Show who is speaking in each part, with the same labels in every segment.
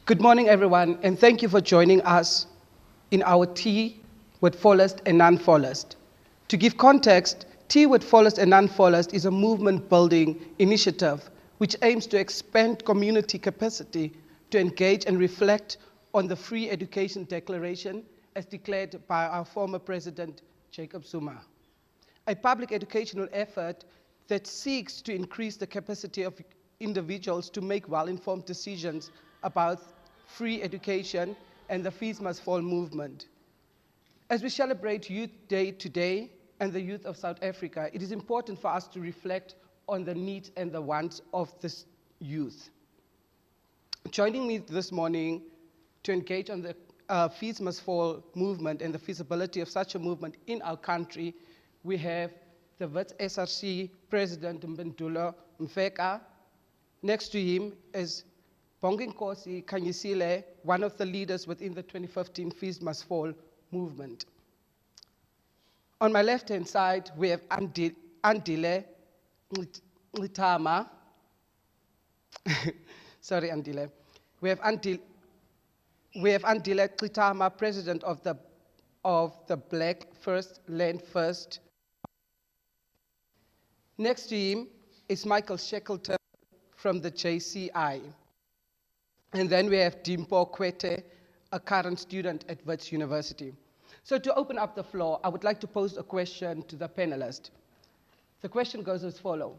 Speaker 1: Good morning, everyone, and thank you for joining us in our Tea with Fallist and non-fallist. To give context, Tea with Fallist and non-fallist is a movement-building initiative which aims to expand community capacity to engage and reflect on the Free Education Declaration as declared by our former President, Jacob Zuma. A public educational effort that seeks to increase the capacity of individuals to make well-informed decisions about free education and the Fees Must Fall movement. As we celebrate Youth Day today and the youth of South Africa, it is important for us to reflect on the needs and the wants of this youth. Joining me this morning to engage on the Fees Must Fall movement and the feasibility of such a movement in our country, we have the WITS SRC President Mbendulo Mfeka. Next to him is Bonginkosi Kanyisile, one of the leaders within the 2015 Fees Must Fall movement. On my left-hand side, we have Andile Ntlitama. Sorry, Andile. We have Andile Ntlitama, president of the Black First, Land First. Next to him is Michael Shackleton from the JCI. And then we have Dimpo Kwete, a current student at WITS University. So to open up the floor, I would like to pose a question to the panelists. The question goes as follows.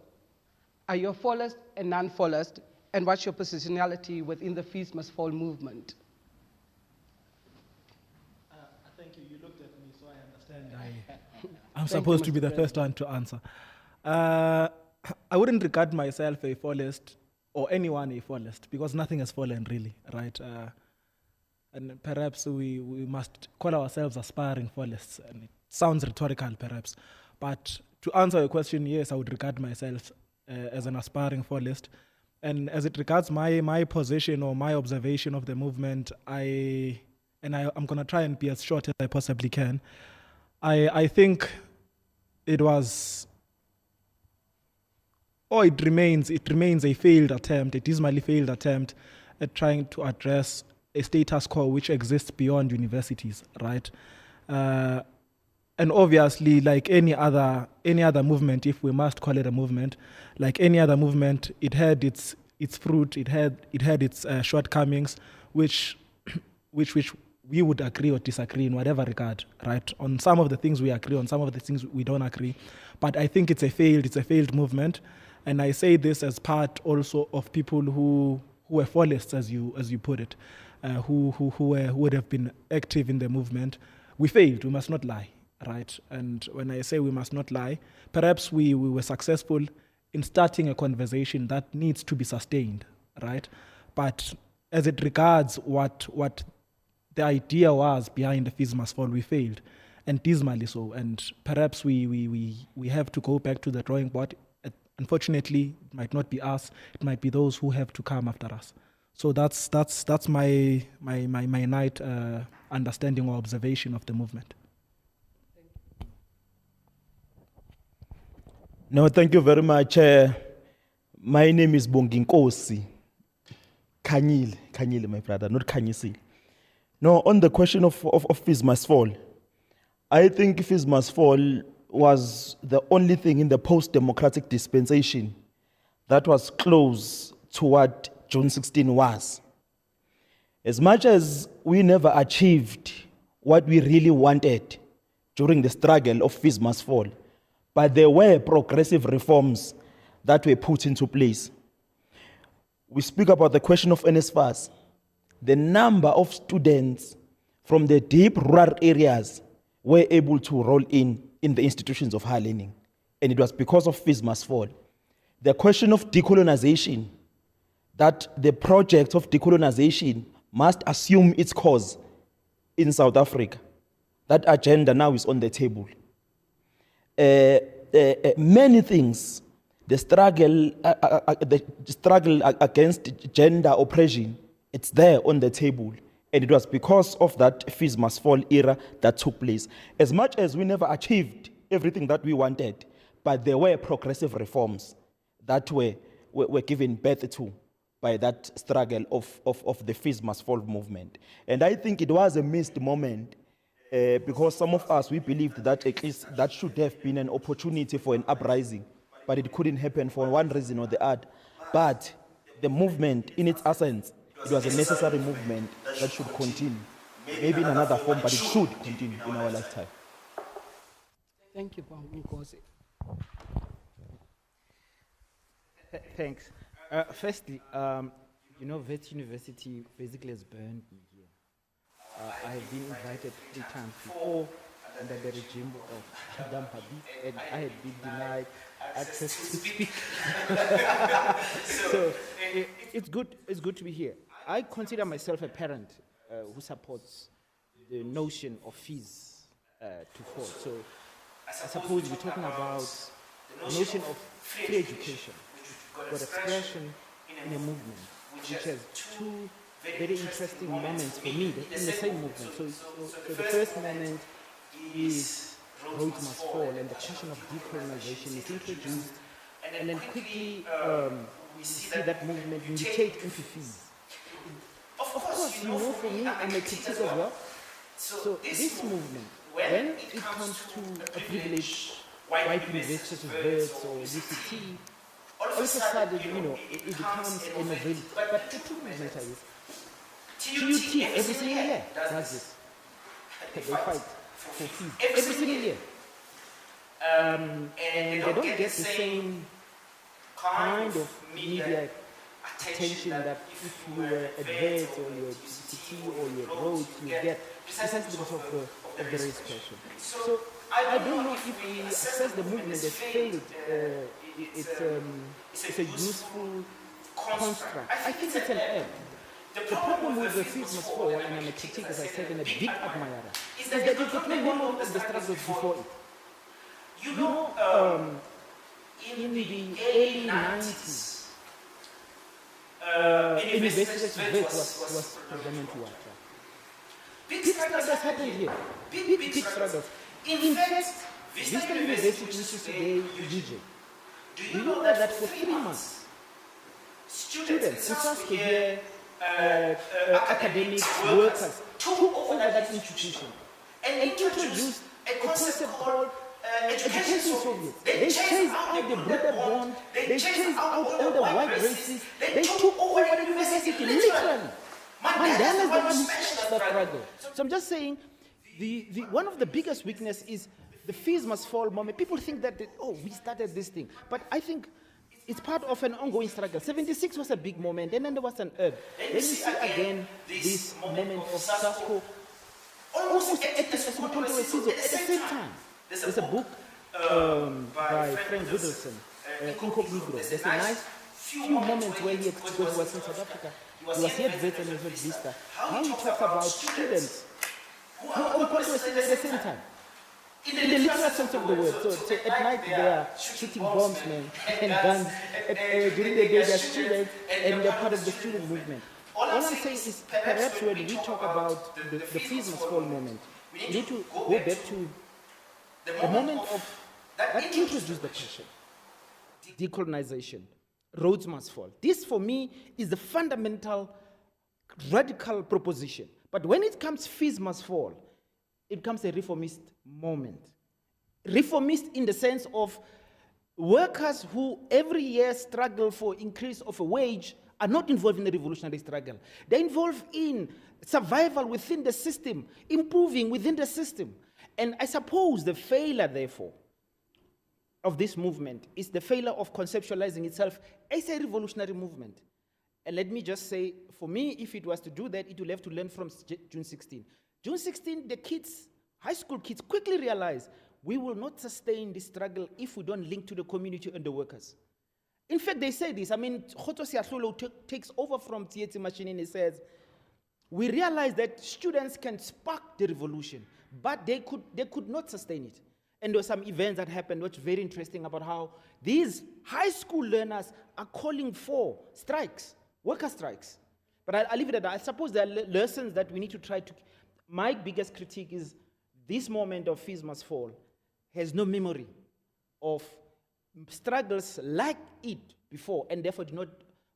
Speaker 1: Are you a fallist and non-fallist, and what's your positionality within the Fees Must Fall movement?
Speaker 2: Thank you. You looked at me, so I understand I'm supposed to be the first one to answer. I wouldn't regard myself a fallist or anyone a fallist, because nothing has fallen really, right? And perhaps we must call ourselves aspiring fallists, and it sounds rhetorical perhaps. But to answer your question, yes, I would regard myself as an aspiring fallist. And as it regards my position or my observation of the movement, I'm going to try and be as short as I possibly can. I think it was, it remains a failed attempt, a dismally failed attempt at trying to address a status quo which exists beyond universities, right? And obviously, like any other movement, if we must call it a movement, like any other movement, it had its fruit, it had its shortcomings, which we would agree or disagree in whatever regard, right? On some of the things we agree, on some of the things we don't agree. But I think it's a failed movement, and I say this as part also of people who were fallists, as you put it, who would have been active in the movement. We failed. We must not lie. Right, and when I say we must not lie, perhaps we were successful in starting a conversation that needs to be sustained, right? But as it regards what the idea was behind the Fees Must Fall, we failed, and dismally so. And perhaps we have to go back to the drawing board. Unfortunately, it might not be us; it might be those who have to come after us. So that's my understanding or observation of the movement.
Speaker 3: No, thank you very much. My name is Bonginkosi Kanyile, my brother, not Kanyisi. No, on the question of fees must fall, I think fees must fall was the only thing in the post-democratic dispensation that was close to what June 16 was. As much as we never achieved what we really wanted during the struggle of fees must fall, but there were progressive reforms that were put into place. We speak about the question of NSFAS. The number of students from the deep rural areas were able to roll in the institutions of higher learning, and it was because of fees must fall. The question of decolonization, that the project of decolonization must assume its cause in South Africa. That agenda now is on the table. Many things, the struggle against gender oppression, it's there on the table. And it was because of that fees must fall era that took place. As much as we never achieved everything that we wanted, but there were progressive reforms that were given birth to by that struggle of the fees must fall movement. And I think it was a missed moment because some of us, we believed that at least that should have been an opportunity for an uprising, but it couldn't happen for one reason or the other. But the movement in its essence, it was a necessary movement that should continue, maybe in another form, but it should continue in our lifetime.
Speaker 1: Thank you, Bonginkosi.
Speaker 4: Thanks. Firstly, Wits University basically has burned me here. I have been invited 3 times before under the regime of Adam Habib, and I had been denied access to speak. So it's good to be here. I consider myself a parent who supports the notion of fees to fall. So I suppose we're talking about the notion of free education, got expression in a movement, which has 2 very interesting moments for me in the same movement. So the first moment is roads must fall, and the question of decolonization is introduced, and then quickly we see that movement mutate into fees. Of course, for me, I'm a critic as well. So this movement, when it comes to a privilege, white universities with birds or UCT, all of a sudden, it becomes a novelty. But the truth is matter is, TUT every single year does this. They fight for fees every single year. And they don't get the same kind of media attention that if you were at birds or your UCT or your roads, you get precisely because of the race question. So I don't know if we assess the movement as failed. It's a useful construct. I think it's an error. The problem with the fees must fall, and I'm a critic, as I said, and a big admirer, is that you've got no memory of the struggles before it. In the early 90s, university was predominantly white. Big struggles happened here. Big struggles. In fact, Vista University, which is today UJ, do you know that for 3 months, students in South Korea, academics, workers, took over that institution and introduced a concept called education Soviets. They chased out the brother bond, they chased out all the white races, they took over the university, literally. Mandela is the one who smashed that struggle. So I'm just saying, one of the biggest weaknesses is the fees must fall moment. People think that, we started this thing. But I think it's part of an ongoing struggle. 76 was a big moment, and then there was an urb. Then you see again this moment of SASCO, almost at the same time. There's a book by Frank Goodleson, Incognito. There's a nice few moments where he was in South Africa. He was here at Vets and at Vista. How he talks about students who are controversial at the same time. In the literal sense of the word. So at night they are shooting bombs, man, and guns. During the day they are students and they're part of the student movement. All I'm saying is perhaps when we talk about the fees must fall moment, we need to go back to the moment of that introduced the question. decolonization. Roads must fall. This, for me, is the fundamental, radical proposition. But when it comes fees must fall, it becomes a reformist moment. Reformist in the sense of workers who every year struggle for increase of a wage are not involved in the revolutionary struggle. They're involved in survival within the system, improving within the system. And I suppose the failure, therefore, of this movement is the failure of conceptualizing itself as a revolutionary movement. And let me just say, for me, if it was to do that, it will have to learn from June 16. June 16, the kids, high school kids, quickly realized we will not sustain this struggle if we don't link to the community and the workers. In fact, they say this. I mean, Khoto Siahlolo takes over from Tsietsi Mashinini and he says, we realize that students can spark the revolution, but they could not sustain it. And there were some events that happened which were very interesting about how these high school learners are calling for strikes, worker strikes. But I'll leave it at that. I suppose there are lessons that we need to try to... My biggest critique is this moment of fees must fall has no memory of struggles like it before, and therefore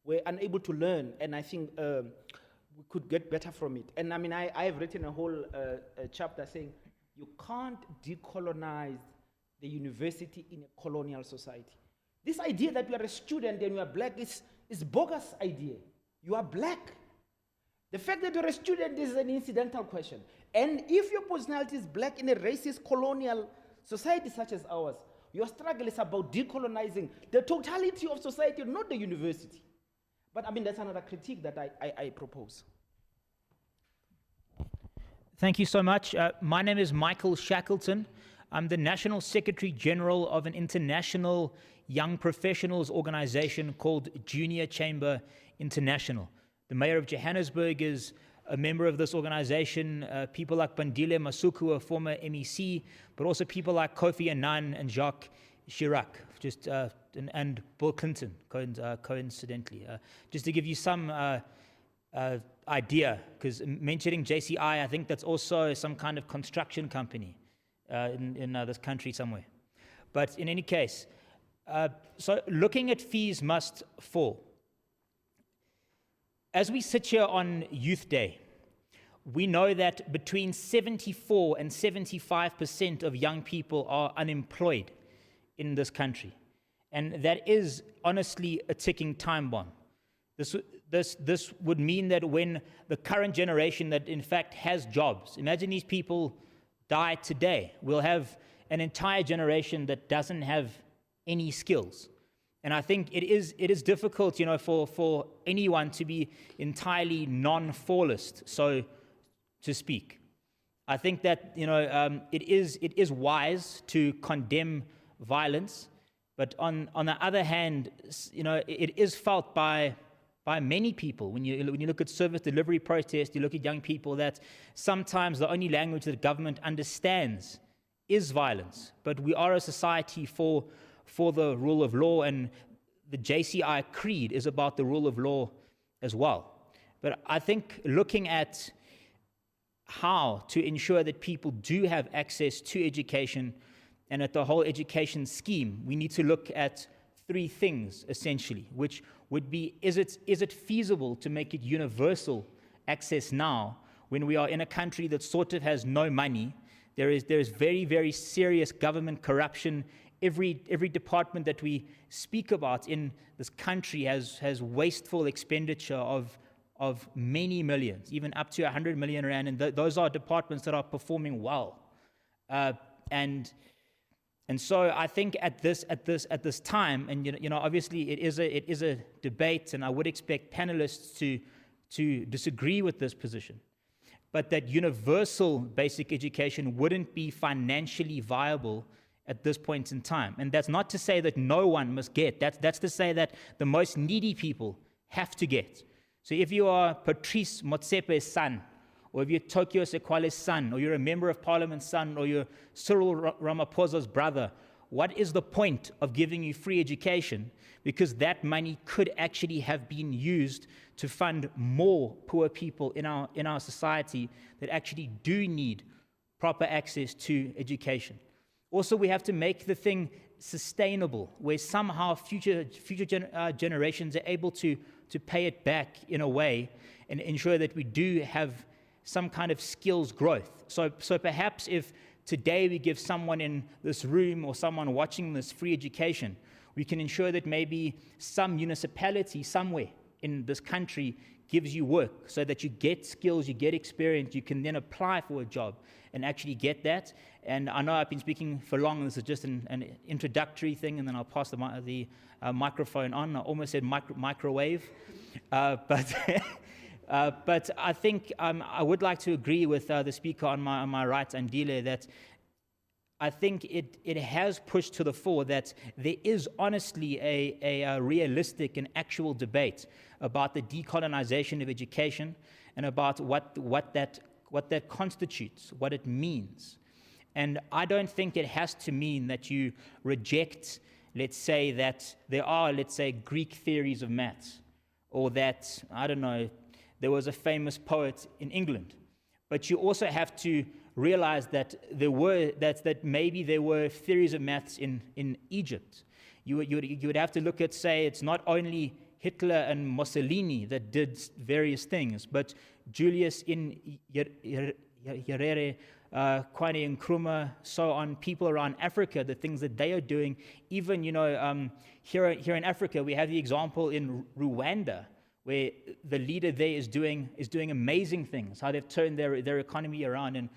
Speaker 4: were unable to learn, and I think we could get better from it. And I mean, I have written a whole chapter saying you can't decolonize the university in a colonial society. This idea that you are a student and you are black is bogus idea. You are black. The fact that you're a student is an incidental question. And if your personality is black in a racist colonial society such as ours, your struggle is about decolonizing the totality of society, not the university. But I mean, that's another critique that I propose.
Speaker 5: Thank you so much. My name is Michael Shackleton. I'm the National Secretary General of an international young professionals organization called Junior Chamber International. The Mayor of Johannesburg is a member of this organization, people like Bandile Masuku, a former MEC, but also people like Kofi Annan and Jacques Chirac, and Bill Clinton, coincidentally. Just to give you some idea, because mentioning JCI, I think that's also some kind of construction company in this country somewhere. But in any case, so looking at fees must fall. As we sit here on Youth Day, we know that between 74 and 75% of young people are unemployed in this country. And that is honestly a ticking time bomb. This would mean that when the current generation that in fact has jobs, imagine these people die today, we'll have an entire generation that doesn't have any skills. And I think it is difficult, you know, for anyone to be entirely non-fallist, so to speak. I think that, you know, it is wise to condemn violence, but on the other hand, you know, it is felt by many people. When you look at service delivery protests, you look at young people, that sometimes the only language that government understands is violence. But we are a society for the rule of law, and the JCI creed is about the rule of law as well. But I think looking at how to ensure that people do have access to education and at the whole education scheme, we need to look at three things, essentially, which would be, is it feasible to make it universal access now when we are in a country that sort of has no money? There is very, very serious government corruption. Every department that we speak about in this country has wasteful expenditure of many millions, even up to 100 million rand, and those are departments that are performing well. And so I think at this time, and you know, obviously it is a debate, and I would expect panelists to disagree with this position, but that universal basic education wouldn't be financially viable at this point in time. And that's not to say that no one must get. That's to say that the most needy people have to get. So if you are Patrice Motsepe's son, or if you're Tokyo Sekwale's son, or you're a member of parliament's son, or you're Cyril Ramaphosa's brother, what is the point of giving you free education? Because that money could actually have been used to fund more poor people in our society that actually do need proper access to education. Also, we have to make the thing sustainable, where somehow future generations are able to pay it back in a way and ensure that we do have some kind of skills growth. So perhaps if today we give someone in this room or someone watching this free education, we can ensure that maybe some municipality somewhere in this country gives you work so that you get skills, you get experience, you can then apply for a job and actually get that. And I know I've been speaking for long, this is just an introductory thing, and then I'll pass the microphone on. I almost said microwave, but but I think I would like to agree with the speaker on my right, Andile, that I think it has pushed to the fore that there is honestly a realistic and actual debate about the decolonization of education and about what that constitutes, what it means. And I don't think it has to mean that you reject, let's say, that there are, let's say, Greek theories of maths, or that, I don't know, there was a famous poet in England. But you also have to realize that maybe there were theories of maths in Egypt. You would have to look at, say, it's not only Hitler and Mussolini that did various things, but Julius Nyerere, Kwame Nkrumah, so on, people around Africa, the things that they are doing. Even, here in Africa, we have the example in Rwanda, where the leader there is doing amazing things, how they've turned their economy around and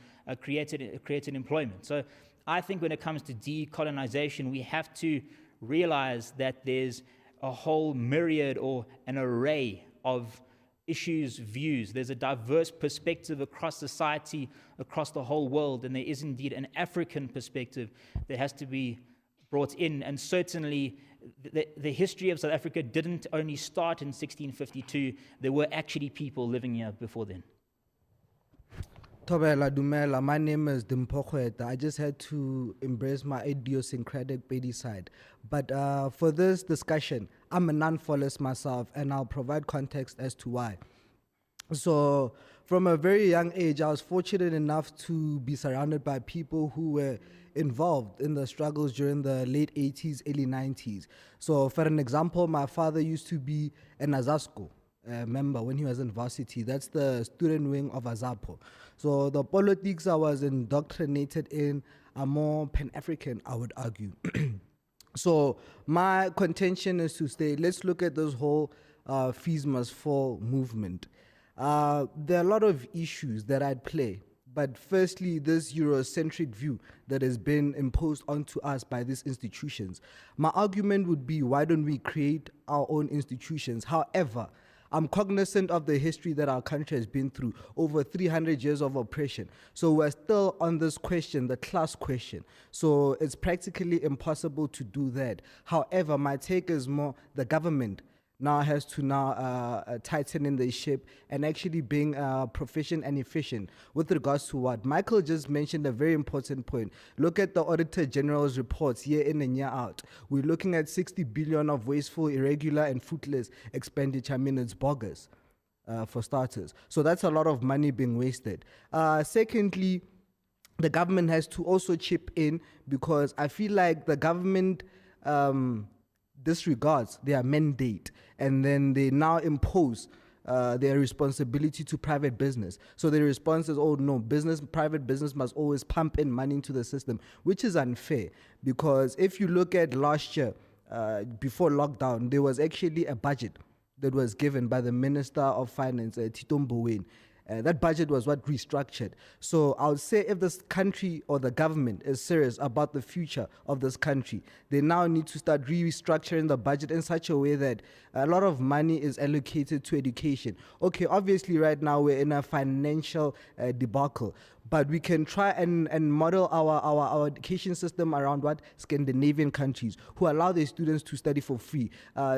Speaker 5: created employment. So I think when it comes to decolonization, we have to realize that there's a whole myriad or an array of issues, views. There's a diverse perspective across society, across the whole world, and there is indeed an African perspective that has to be brought in. And certainly the history of South Africa didn't only start in 1652. There were actually people living here before then.
Speaker 6: Tobela Dumela, my name is Dimpokweta. I just had to embrace my idiosyncratic Pedi side. But for this discussion, I'm a non-fallist myself, and I'll provide context as to why. So from a very young age, I was fortunate enough to be surrounded by people who were involved in the struggles during the late 80s, early 90s. So for an example, my father used to be an Azasco member when he was in varsity. That's the student wing of Azapo. So the politics I was indoctrinated in are more Pan-African, I would argue. So my contention is to say, let's look at this whole fees must fall movement. There are a lot of issues that I'd play. But firstly, this Eurocentric view that has been imposed onto us by these institutions. My argument would be, why don't we create our own institutions? However, I'm cognizant of the history that our country has been through, over 300 years of oppression. So we're still on this question, the class question. So it's practically impossible to do that. However, my take is more the government now has to tighten in the ship and actually being proficient and efficient with regards to what Michael just mentioned, a very important point. Look at the Auditor General's reports year in and year out. We're looking at 60 billion of wasteful, irregular and fruitless expenditure. I mean, it's bogus for starters. So that's a lot of money being wasted. Secondly, the government has to also chip in, because I feel like the government disregards their mandate, and then they now impose their responsibility to private business. So the response is, oh no, private business must always pump in money into the system, which is unfair, because if you look at last year, before lockdown, there was actually a budget that was given by the Minister of Finance, Tito Mboweni. That budget was what restructured. So I would say, if this country or the government is serious about the future of this country, they now need to start restructuring the budget in such a way that a lot of money is allocated to education. Okay, obviously right now we're in a financial debacle, but we can try and model our education system around what Scandinavian countries, who allow their students to study for free.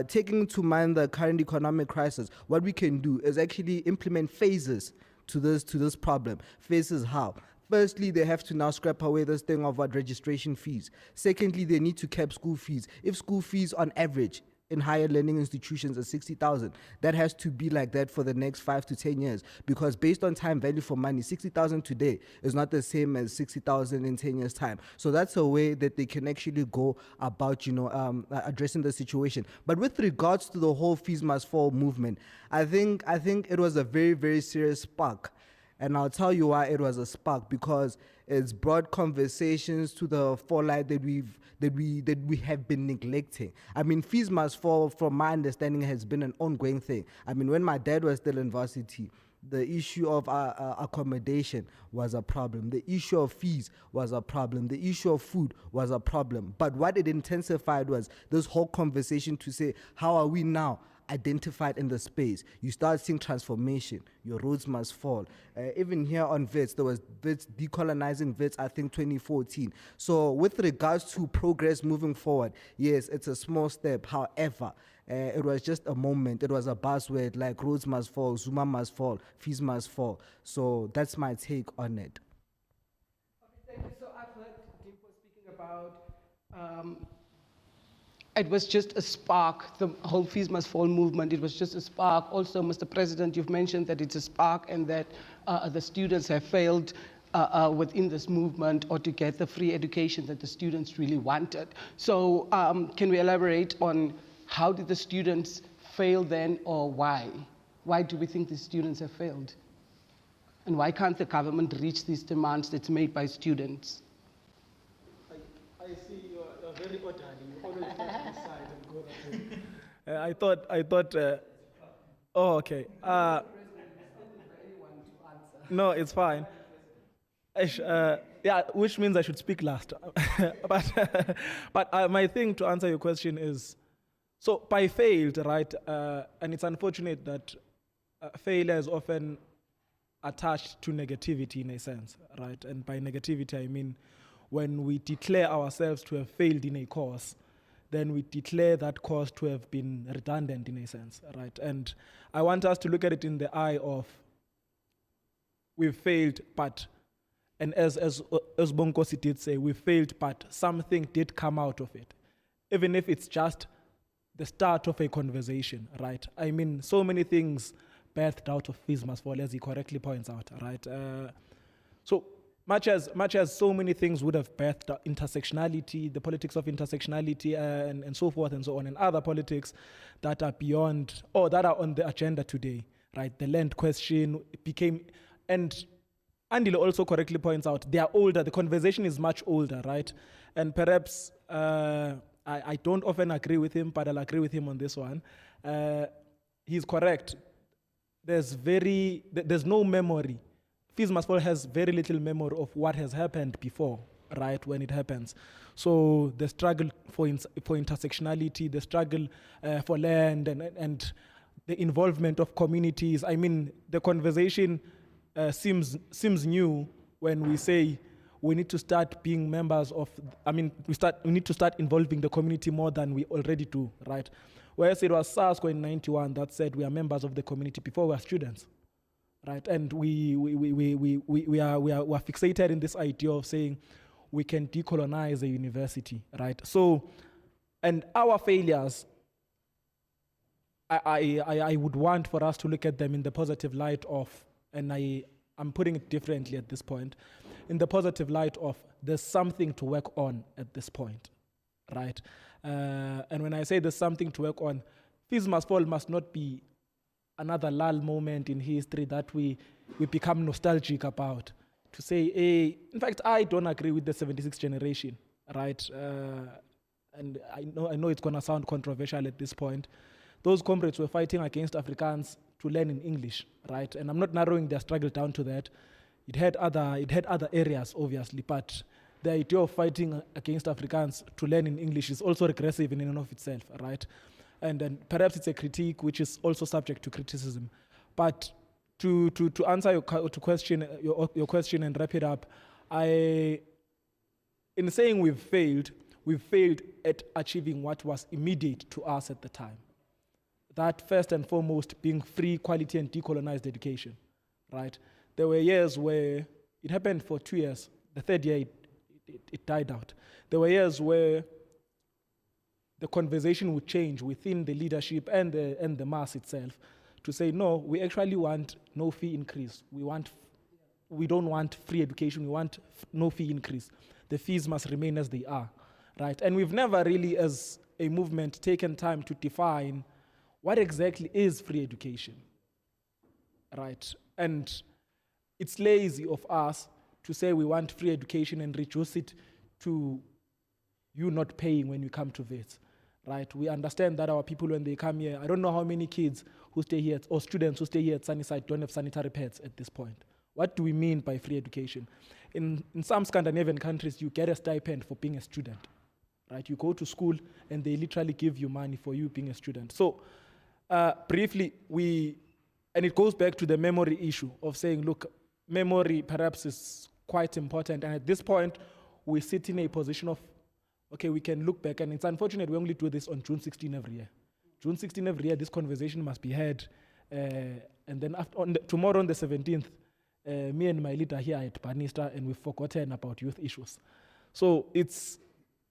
Speaker 6: Taking into mind the current economic crisis, what we can do is actually implement phases to this problem. Phases how? Firstly, they have to now scrap away this thing of what registration fees. Secondly, they need to cap school fees. If school fees on average in higher learning institutions is 60,000. That has to be like that for the next 5 to 10 years, because based on time value for money, 60,000 today is not the same as 60,000 in 10 years time. So that's a way that they can actually go about, addressing the situation. But with regards to the whole fees must fall movement, I think it was a very, very serious spark. And I'll tell you why it was a spark, because it's brought conversations to the forelight that we have been neglecting. I mean, fees must fall, from my understanding, has been an ongoing thing. I mean, when my dad was still in varsity, the issue of accommodation was a problem. The issue of fees was a problem. The issue of food was a problem. But what it intensified was this whole conversation to say, how are we now identified in the space? You start seeing transformation. Your roads must fall. Even here on WITS, there was WITS, decolonizing WITS, I think 2014. So with regards to progress moving forward, yes, it's a small step. However, it was just a moment. It was a buzzword like roads must fall, Zuma must fall, fees must fall. So that's my take on it.
Speaker 1: Okay, thank you. So I've heard Dimpo speaking about it was just a spark, the whole fees must fall movement. It was just a spark. Also, Mr. President, you've mentioned that it's a spark and that the students have failed within this movement or to get the free education that the students really wanted. So can we elaborate on how did the students fail then, or why? Why do we think the students have failed? And why can't the government reach these demands that's made by students?
Speaker 2: I see you're very orderly. You always go to the side and go that way. I thought. Oh, okay. No, it's fine. Yeah, which means I should speak last. but my thing to answer your question is, so by failed, right? And it's unfortunate that failure is often attached to negativity in a sense, right? And by negativity, I mean when we declare ourselves to have failed in a course, then we declare that course to have been redundant in a sense, right? And I want us to look at it in the eye of we've failed, but, and as Bonkosi did say, we failed, but something did come out of it, even if it's just the start of a conversation, right? I mean, so many things birthed out of fees must fall, as he correctly points out, right? So much as so many things would have birthed intersectionality, the politics of intersectionality, and so forth and so on, and other politics that are beyond, or that are on the agenda today, right? The land question became, and Andile also correctly points out, they are older, the conversation is much older, right? And perhaps, I don't often agree with him, but I'll agree with him on this one. He's correct. There's no memory. Fees must fall has very little memory of what has happened before, right, when it happens. So the struggle for intersectionality, the struggle for land, and the involvement of communities. I mean, the conversation seems new when we say we need to start being members of, we need to start involving the community more than we already do, right? Whereas it was SASCO in 91 that said we are members of the community before we are students. Right, and we are fixated in this idea of saying we can decolonize a university, right? So, and our failures, I would want for us to look at them in the positive light of, and I'm putting it differently at this point, in the positive light of there's something to work on at this point, right? And when I say there's something to work on, fees must fall must not be another lull moment in history that we become nostalgic about. To say, hey, in fact, I don't agree with the 76 generation, right? And I know it's gonna sound controversial at this point. Those comrades were fighting against Afrikaans to learn in English, right? And I'm not narrowing their struggle down to that. It had other areas, obviously, but the idea of fighting against Afrikaans to learn in English is also regressive in and of itself, right? And then perhaps it's a critique which is also subject to criticism. But to answer your question and wrap it up, in saying we've failed at achieving what was immediate to us at the time. That first and foremost being free, quality, and decolonized education, right? There were years where it happened for 2 years. The third year, it died out. There were years where the conversation would change within the leadership and the mass itself to say, no, we actually want no fee increase. We don't want free education, we want no fee increase. The fees must remain as they are, right? And we've never really, as a movement, taken time to define what exactly is free education, right? And it's lazy of us to say we want free education and reduce it to you not paying when you come to VETS, right? We understand that our people, when they come here, I don't know how many kids who stay here, or students who stay here at Sunnyside don't have sanitary pads at this point. What do we mean by free education? In some Scandinavian countries, you get a stipend for being a student, right? You go to school and they literally give you money for you being a student. So briefly, and it goes back to the memory issue of saying, look, memory perhaps is quite important. And at this point, we sit in a position of, okay, we can look back, and it's unfortunate we only do this on June 16 every year. June 16 every year, this conversation must be had. And then tomorrow on the 17th, me and my leader here at Banista, and we've forgotten about youth issues. So it's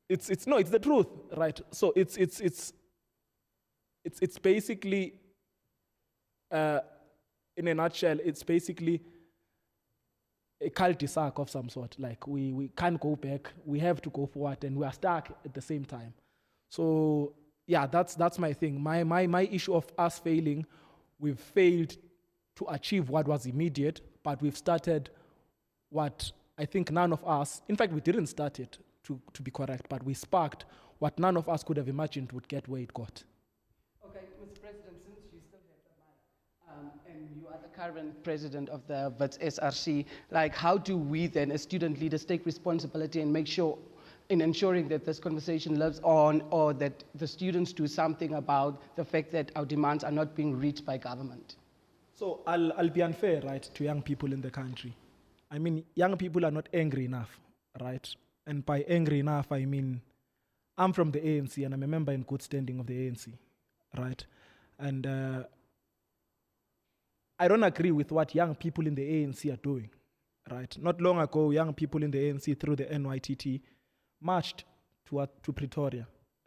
Speaker 2: the truth, right? So it's basically, in a nutshell, it's basically a cul-de-sac of some sort. Like we can't go back, we have to go forward, and we are stuck at the same time. So yeah, that's my thing. My issue of us failing, we've failed to achieve what was immediate, but we've started what I think none of us, in fact, we didn't start it, to be correct, but we sparked what none of us could have imagined would get where it got.
Speaker 1: Okay, Mr. President, since you still have the mic, and you are the current president of the VETS SRC, like how do we then, as student leaders, take responsibility and make sure in ensuring that this conversation lives on, or that the students do something about the fact that our demands are not being reached by government?
Speaker 2: So I'll be unfair, right, to young people in the country. I mean, young people are not angry enough, right? And by angry enough, I mean, I'm from the ANC and I'm a member in good standing of the ANC, right? And I don't agree with what young people in the ANC are doing, right? Not long ago, young people in the ANC through the NYTT marched to Pretoria,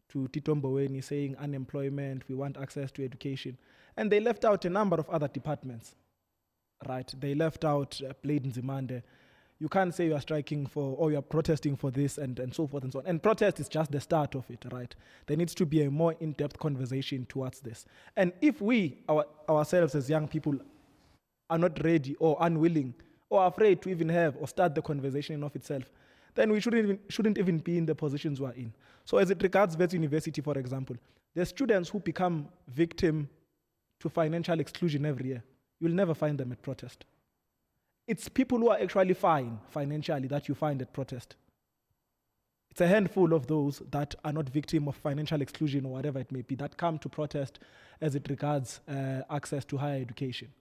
Speaker 2: to Tito Mboweni, saying unemployment, we want access to education. And they left out a number of other departments, right? They left out Blade Nzimande. You can't say you are striking for, or you are protesting for this, and so forth and so on. And protest is just the start of it, right? There needs to be a more in-depth conversation towards this. And if we, ourselves as young people, are not ready or unwilling or afraid to even have or start the conversation in of itself, then we shouldn't even be in the positions we're in. So as it regards Wits University, for example, there's students who become victim to financial exclusion every year. You'll never find them at protest. It's people who are actually fine financially that you find at protest. It's a handful of those that are not victim of financial exclusion or whatever it may be that come to protest as it regards access to higher education.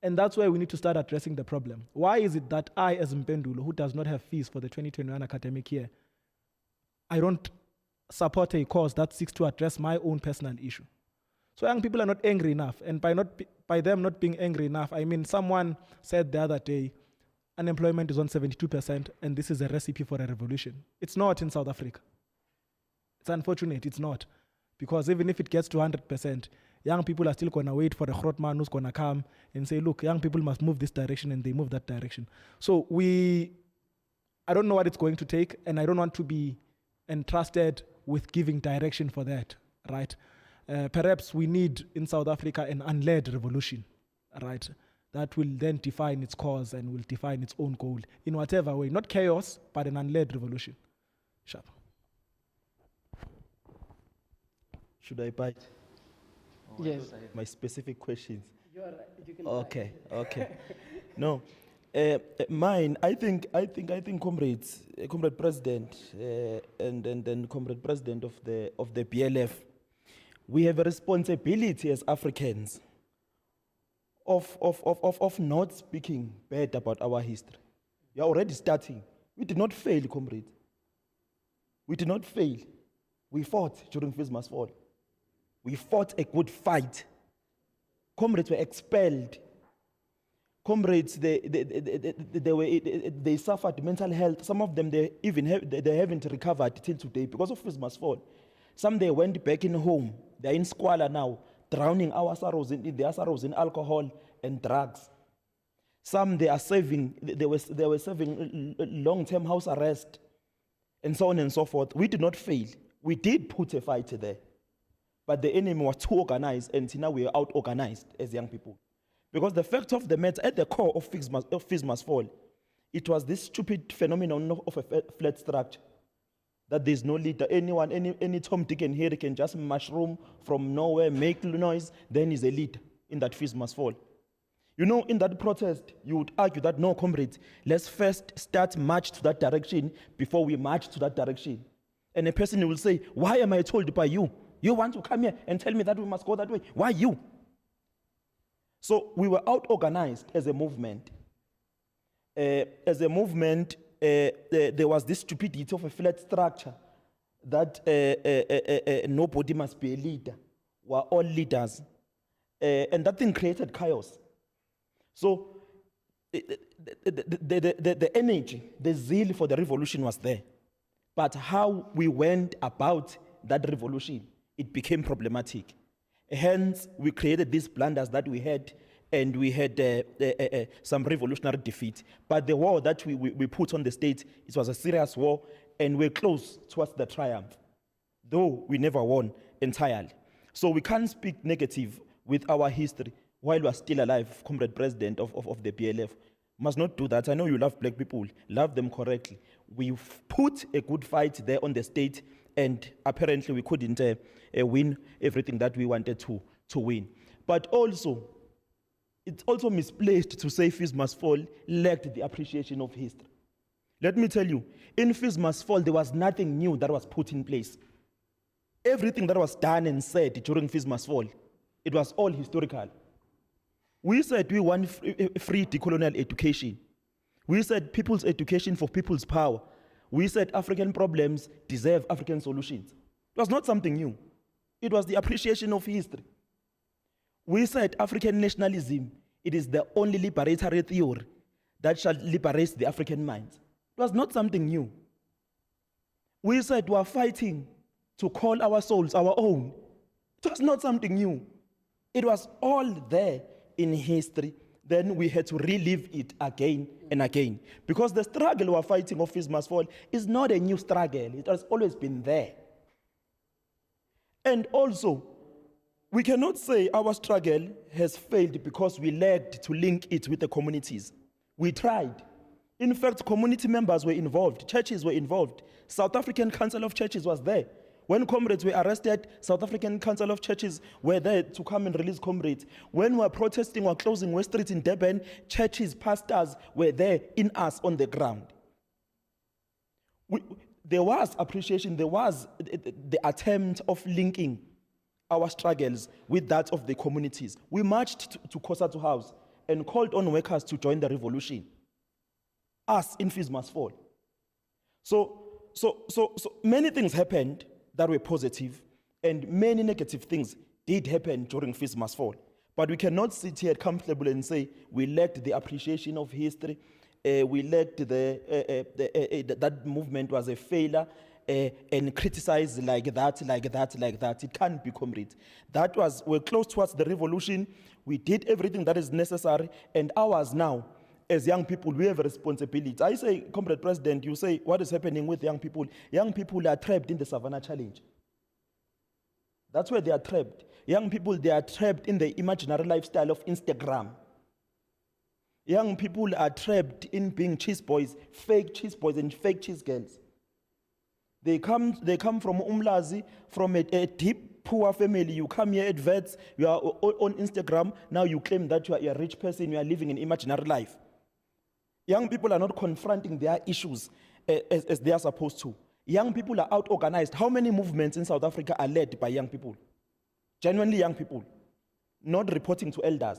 Speaker 2: And that's where we need to start addressing the problem. Why is it that I, as Mpendulo, who does not have fees for the 2021 academic year, I don't support a cause that seeks to address my own personal issue? So young people are not angry enough. And by them not being angry enough, I mean, someone said the other day, unemployment is on 72%, and this is a recipe for a revolution. It's not in South Africa. It's unfortunate, it's not. Because even if it gets to 100%, young people are still going to wait for a Grootman who's going to come and say, look, young people must move this direction, and they move that direction. So I don't know what it's going to take, and I don't want to be entrusted with giving direction for that, right? Perhaps we need in South Africa an unled revolution, right? That will then define its cause and will define its own goal in whatever way. Not chaos, but an unled revolution. Sharp.
Speaker 3: Should I bite? Oh,
Speaker 1: Yes.
Speaker 3: My specific questions.
Speaker 1: You're right. You can
Speaker 3: Okay. No, mine. I think, comrade president, and comrade president of the BLF, we have a responsibility as Africans of not speaking bad about our history. We are already starting. We did not fail, comrades. We did not fail. We fought during Fees Must Fall. We fought a good fight. Comrades were expelled. Comrades, they suffered mental health. Some of them, they haven't recovered till today because of Fees Must Fall. Some they went back in home. They're in squalor now, drowning their sorrows in alcohol and drugs. Some they were serving long-term house arrest, and so on and so forth. We did not fail. We did put a fight there. But the enemy was too organized, and now we are out-organized as young people. Because the fact of the matter, at the core of Fees Must Fall, it was this stupid phenomenon of a flat structure. That there's no leader. Any Tom, Dick, and Harry can just mushroom from nowhere, make noise, then he's a leader in that Fees Must Fall. You know, in that protest, you would argue that, no, comrades, let's first start march to that direction before we march to that direction. And a person will say, why am I told by you? You want to come here and tell me that we must go that way? Why you? So we were out-organized as a movement. There was this stupidity of a flat structure that nobody must be a leader. We're all leaders. And that thing created chaos. So the energy, the zeal for the revolution was there. But how we went about that revolution, it became problematic. Hence, we created these blunders that we had, and we had some revolutionary defeat. But the war that we put on the state, it was a serious war, and we're close towards the triumph, though we never won entirely. So we can't speak negative with our history while we're still alive, Comrade President of the BLF. Must not do that. I know you love black people. Love them correctly. We've put a good fight there on the state, and apparently we couldn't win everything that we wanted to win. But also, it's also misplaced to say Fees Must Fall lacked the appreciation of history. Let me tell you, in Fees Must Fall, there was nothing new that was put in place. Everything that was done and said during Fees Must Fall, it was all historical. We said we want free decolonial education. We said people's education for people's power. We said African problems deserve African solutions. It was not something new. It was the appreciation of history. We said African nationalism, it is the only liberatory theory that shall liberate the African minds. It was not something new. We said we are fighting to call our souls our own. It was not something new. It was all there in history. Then we had to relive it again and again. Because the struggle we are fighting of Fees Must Fall is not a new struggle. It has always been there. And also, we cannot say our struggle has failed because we lacked to link it with the communities. We tried. In fact, community members were involved. Churches were involved. South African Council of Churches was there. When comrades were arrested, South African Council of Churches were there to come and release comrades. When we were protesting or closing West Street in Durban, churches, pastors were there in us on the ground. There was appreciation, there was the attempt of linking our struggles with that of the communities. We marched to Kosatu House and called on workers to join the revolution. Us in Fees Must Fall. So many things happened that were positive, and many negative things did happen during Fees Must Fall. But we cannot sit here comfortably and say we lacked the appreciation of history, we lacked that movement was a failure, and criticize like that. It can't be, comrades. We're close towards the revolution. We did everything that is necessary, and ours now, as young people, we have a responsibility. I say, Comrade President, you say, what is happening with young people? Young people are trapped in the Savannah Challenge. That's where they are trapped. Young people, they are trapped in the imaginary lifestyle of Instagram. Young people are trapped in being cheese boys and fake cheese girls. They come from Umlazi, from a deep, poor family. You come here at Vets, you are on Instagram, now you claim that you are a rich person, you are living an imaginary life. Young people are not confronting their issues as they are supposed to. Young people are out-organized. How many movements in South Africa are led by young people? Genuinely young people, not reporting to elders.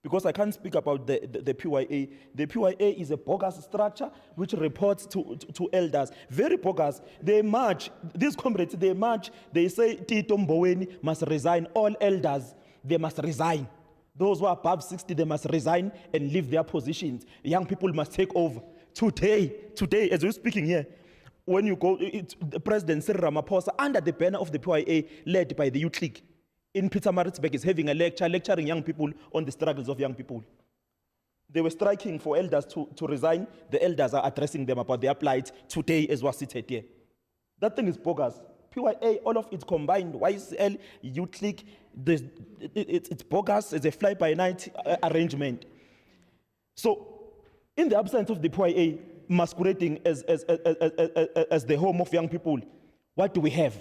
Speaker 3: Because I can't speak about the PYA. The PYA is a bogus structure which reports to elders. Very bogus. They march, these comrades, they march, they say Tito Mboweni must resign. All elders, they must resign. Those who are above 60, they must resign and leave their positions. Young people must take over. Today, as we're speaking here, when you go, the President Cyril Ramaphosa, under the banner of the PYA, led by the Youth League, in Pietermaritzburg, is having a lecturing young people on the struggles of young people. They were striking for elders to resign. The elders are addressing them about their plight today as was seated here. That thing is bogus. PYA, all of it combined, YCL, Youth League, it's bogus. It's a fly-by-night arrangement. So, in the absence of the PYA masquerading as the home of young people, what do we have?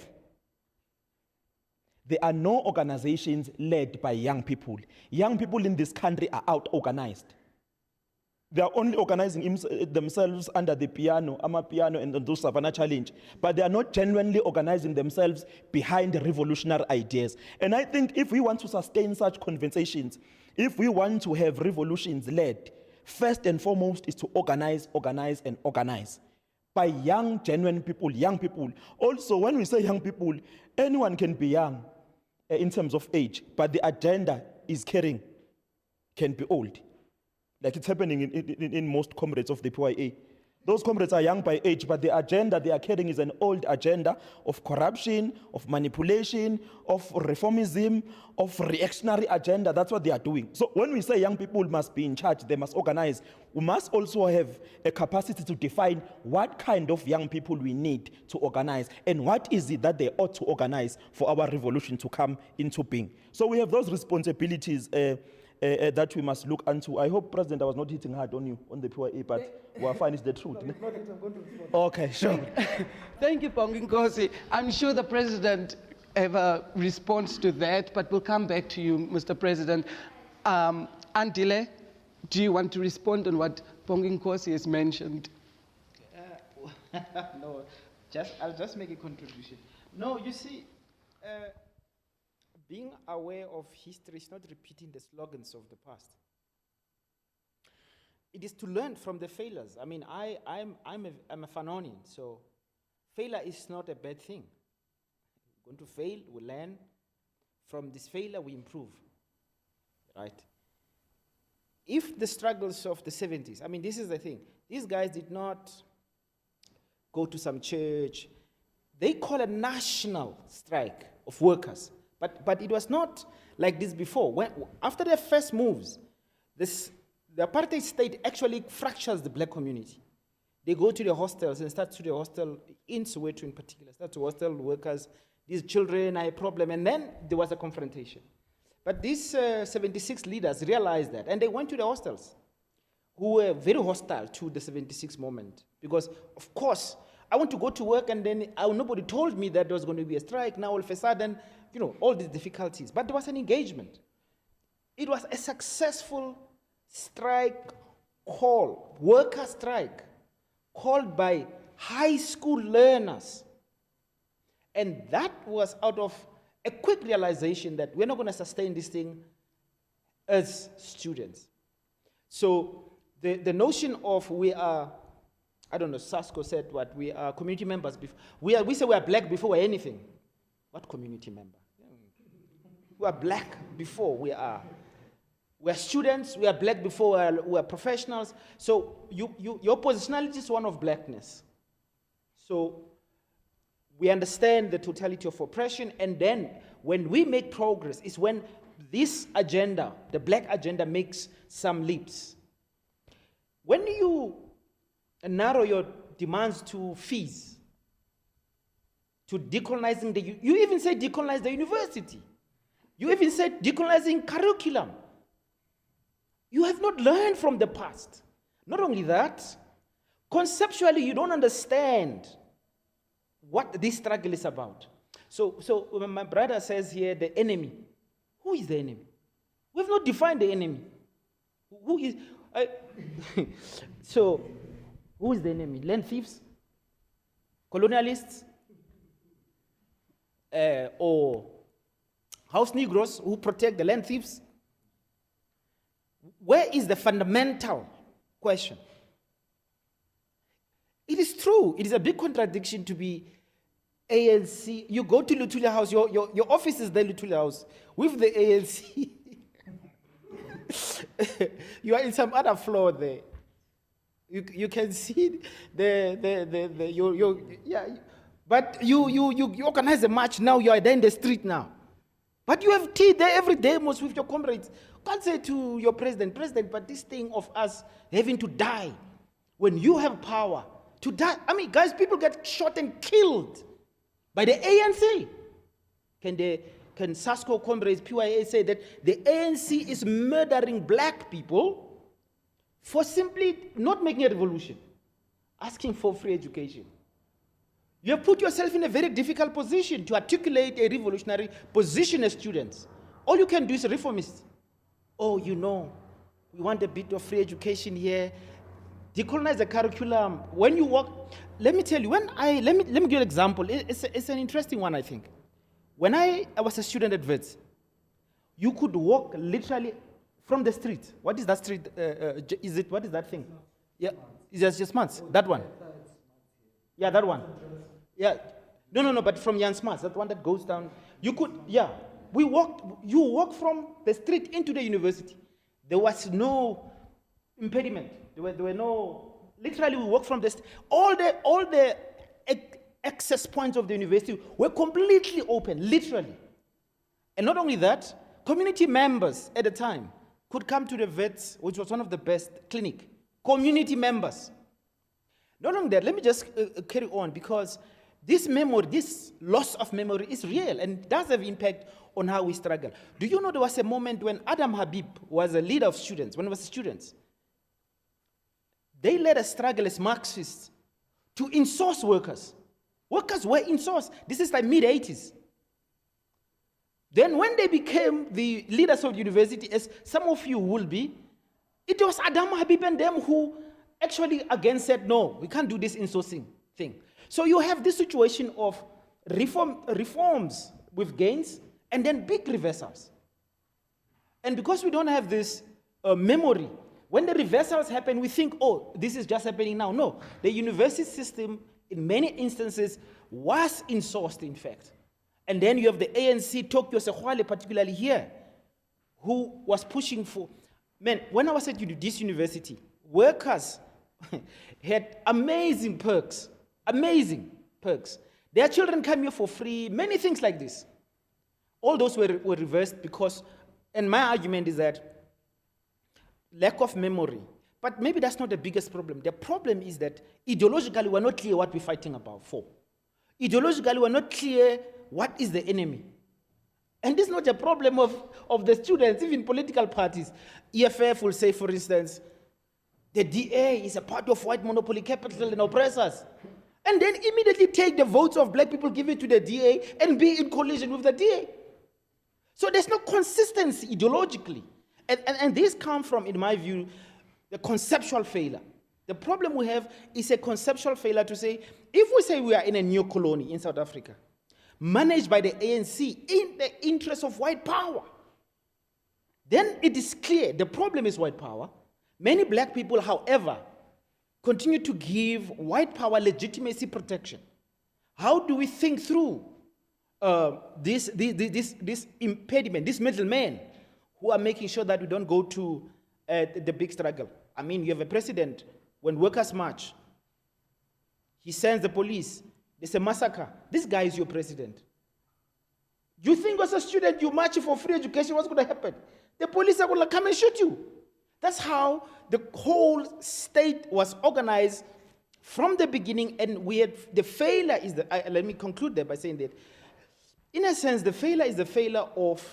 Speaker 3: There are no organizations led by young people. Young people in this country are out-organized. They are only organizing themselves under the piano, Amapiano, and the Savannah Challenge. But they are not genuinely organizing themselves behind revolutionary ideas. And I think if we want to sustain such conversations, if we want to have revolutions led, first and foremost is to organize, and organize. By young, genuine people, young people. Also, when we say young people, anyone can be young in terms of age, but the agenda is carrying, can be old. Like it's happening in most comrades of the PYA. Those comrades are young by age, but the agenda they are carrying is an old agenda of corruption, of manipulation, of reformism, of reactionary agenda. That's what they are doing. So when we say young people must be in charge, they must organize, we must also have a capacity to define what kind of young people we need to organize and what is it that they ought to organize for our revolution to come into being. So we have those responsibilities that we must look into. I hope, President, I was not hitting hard on you, on the PYA, but we're fine, it's the truth. Okay, sure.
Speaker 1: Thank you, Bonginkosi. I'm sure the President have a response to that, but we'll come back to you, Mr. President. Andile, do you want to respond on what Bonginkosi has mentioned?
Speaker 4: No, I'll just make a contribution. No, you see, being aware of history is not repeating the slogans of the past. It is to learn from the failures. I mean, I'm a Fanonian, so failure is not a bad thing. We're going to fail, we learn. From this failure, we improve, right? If the struggles of the 70s, I mean, this is the thing. These guys did not go to some church. They call a national strike of workers. But it was not like this before. After their first moves, the apartheid state actually fractures the black community. They go to the hostels and start to the hostel, in Soweto in particular, start to hostel workers. These children are a problem. And then there was a confrontation. But these 76 leaders realized that, and they went to the hostels, who were very hostile to the 76 moment. Because, of course, I want to go to work, and then nobody told me that there was going to be a strike. Now, all of a sudden, you know, all these difficulties. But there was an engagement. It was a successful strike call, worker strike, called by high school learners. And that was out of a quick realization that we're not going to sustain this thing as students. So the notion of we are, I don't know, Sasko said what, we are community members. We say we are black before we're anything. What community member? We are black before we are students, we are black before we are professionals. So your positionality is one of blackness. So we understand the totality of oppression, and then when we make progress is when this agenda, the black agenda, makes some leaps. When you narrow your demands to fees, to decolonizing you even say decolonize the university. You even said decolonizing curriculum. You have not learned from the past. Not only that, conceptually you don't understand what this struggle is about. So when my brother says here, the enemy, who is the enemy? We have not defined the enemy. Who is, so, who is the enemy? Land thieves? Colonialists? Or house Negroes who protect the land thieves? Where is the fundamental question? It is true. It is a big contradiction to be ANC. You go to Lutulia House, your office is the Lutulia House with the ANC. You are in some other floor there. You can see but you organize a march now, you are there in the street now. But you have tea there every day, most with your comrades. Can't say to your president, but this thing of us having to die, when you have power, to die. I mean, guys, people get shot and killed by the ANC. Can SASCO comrades, PYA say that the ANC is murdering black people for simply not making a revolution, asking for free education? You have put yourself in a very difficult position to articulate a revolutionary position as students. All you can do is reformist. Oh, you know, we want a bit of free education here. Decolonize the curriculum. When you walk, let me tell you, let me give you an example. It's an interesting one, I think. When I was a student at Wits, you could walk literally from the street. What is that street? What is that thing? Yeah, is that just months? That one? Yeah, that one. Yeah. No, but from Jan Smuts, that one that goes down. You walk from the street into the university. There was no impediment. There were no, literally we walked from the, all the access points of the university were completely open, literally. And not only that, community members at the time could come to the Wits, which was one of the best clinic. Community members. Not only that, let me just carry on, because this memory, this loss of memory is real and does have impact on how we struggle. Do you know there was a moment when Adam Habib was a leader of students, when he was students? They led a struggle as Marxists to insource workers. Workers were insourced. This is like mid-80s. Then when they became the leaders of the university, as some of you will be, it was Adam Habib and them who actually again said, no, we can't do this insourcing thing. So you have this situation of reforms with gains and then big reversals. And because we don't have this memory, when the reversals happen, we think, oh, this is just happening now. No, the university system, in many instances, was insourced, in fact. And then you have the ANC, Tokyo Sehwale, particularly here, who was pushing for... Man, when I was at this university, workers had amazing perks. Amazing perks. Their children come here for free, many things like this. All those were reversed because, and my argument is that lack of memory. But maybe that's not the biggest problem. The problem is that ideologically we're not clear what we're fighting about for. Ideologically we're not clear what is the enemy. And this is not a problem of the students, even political parties. EFF will say, for instance, the DA is a part of white monopoly capital and oppressors. And then immediately take the votes of black people, give it to the DA, and be in collision with the DA. So there's no consistency ideologically. And this comes from, in my view, the conceptual failure. The problem we have is a conceptual failure to say, if we say we are in a new colony in South Africa, managed by the ANC in the interest of white power, then it is clear the problem is white power. Many black people, however, continue to give white power legitimacy protection. How do we think through this impediment, this middlemen who are making sure that we don't go to the big struggle? I mean, you have a president, when workers march, he sends the police, there's a massacre. This guy is your president. You think as a student you march for free education, what's going to happen? The police are going to come and shoot you. That's how the whole state was organized from the beginning, and we had the failure is let me conclude that by saying that, in a sense, the failure is the failure of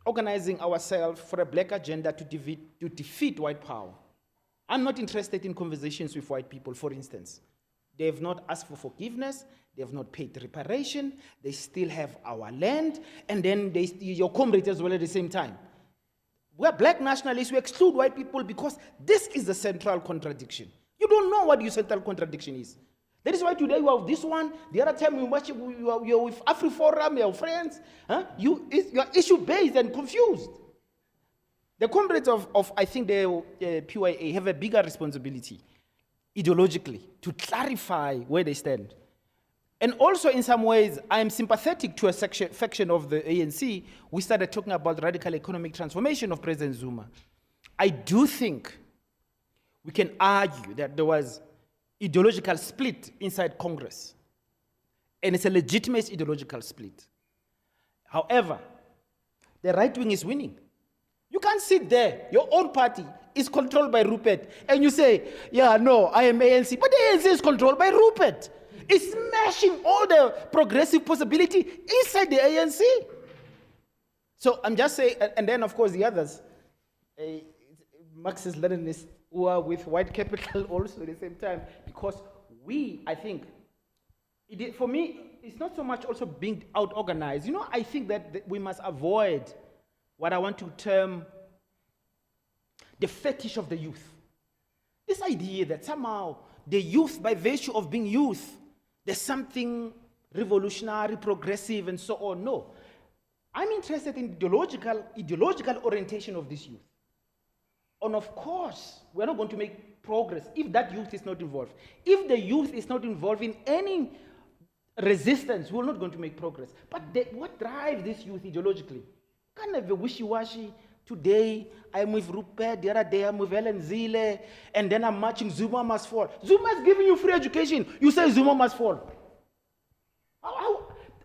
Speaker 4: organizing ourselves for a black agenda to defeat white power. I'm not interested in conversations with white people, for instance. They have not asked for forgiveness, they have not paid reparation, they still have our land, and then they steal your comrades as well at the same time. We're black nationalists, we exclude white people because this is the central contradiction. You don't know what your central contradiction is. That is why today you have this one, the other time you are with AfriForum, your friends. Huh? You are issue-based and confused. The comrades of I think, the PYA have a bigger responsibility, ideologically, to clarify where they stand. And also, in some ways, I am sympathetic to a faction of the ANC. We started talking about radical economic transformation of President Zuma. I do think we can argue that there was ideological split inside Congress. And it's a legitimate ideological split. However, the right wing is winning. You can't sit there, your own party is controlled by Rupert, and you say, yeah, no, I am ANC, but the ANC is controlled by Rupert. It's smashing all the progressive possibility inside the ANC. So I'm just saying, and then of course the others, Marxist-Leninists who are with white capital also at the same time, because I think, for me, it's not so much also being out-organized. You know, I think that we must avoid what I want to term the fetish of the youth. This idea that somehow the youth, by virtue of being youth, there's something revolutionary, progressive, and so on. No. I'm interested in ideological orientation of this youth. And of course, we're not going to make progress if that youth is not involved. If the youth is not involved in any resistance, we're not going to make progress. But what drives this youth ideologically? Kind of a wishy-washy. Today, I'm with Rupert, the other day I'm with Helen Zille, and then I'm marching Zuma must fall. Zuma is giving you free education. You say Zuma must fall.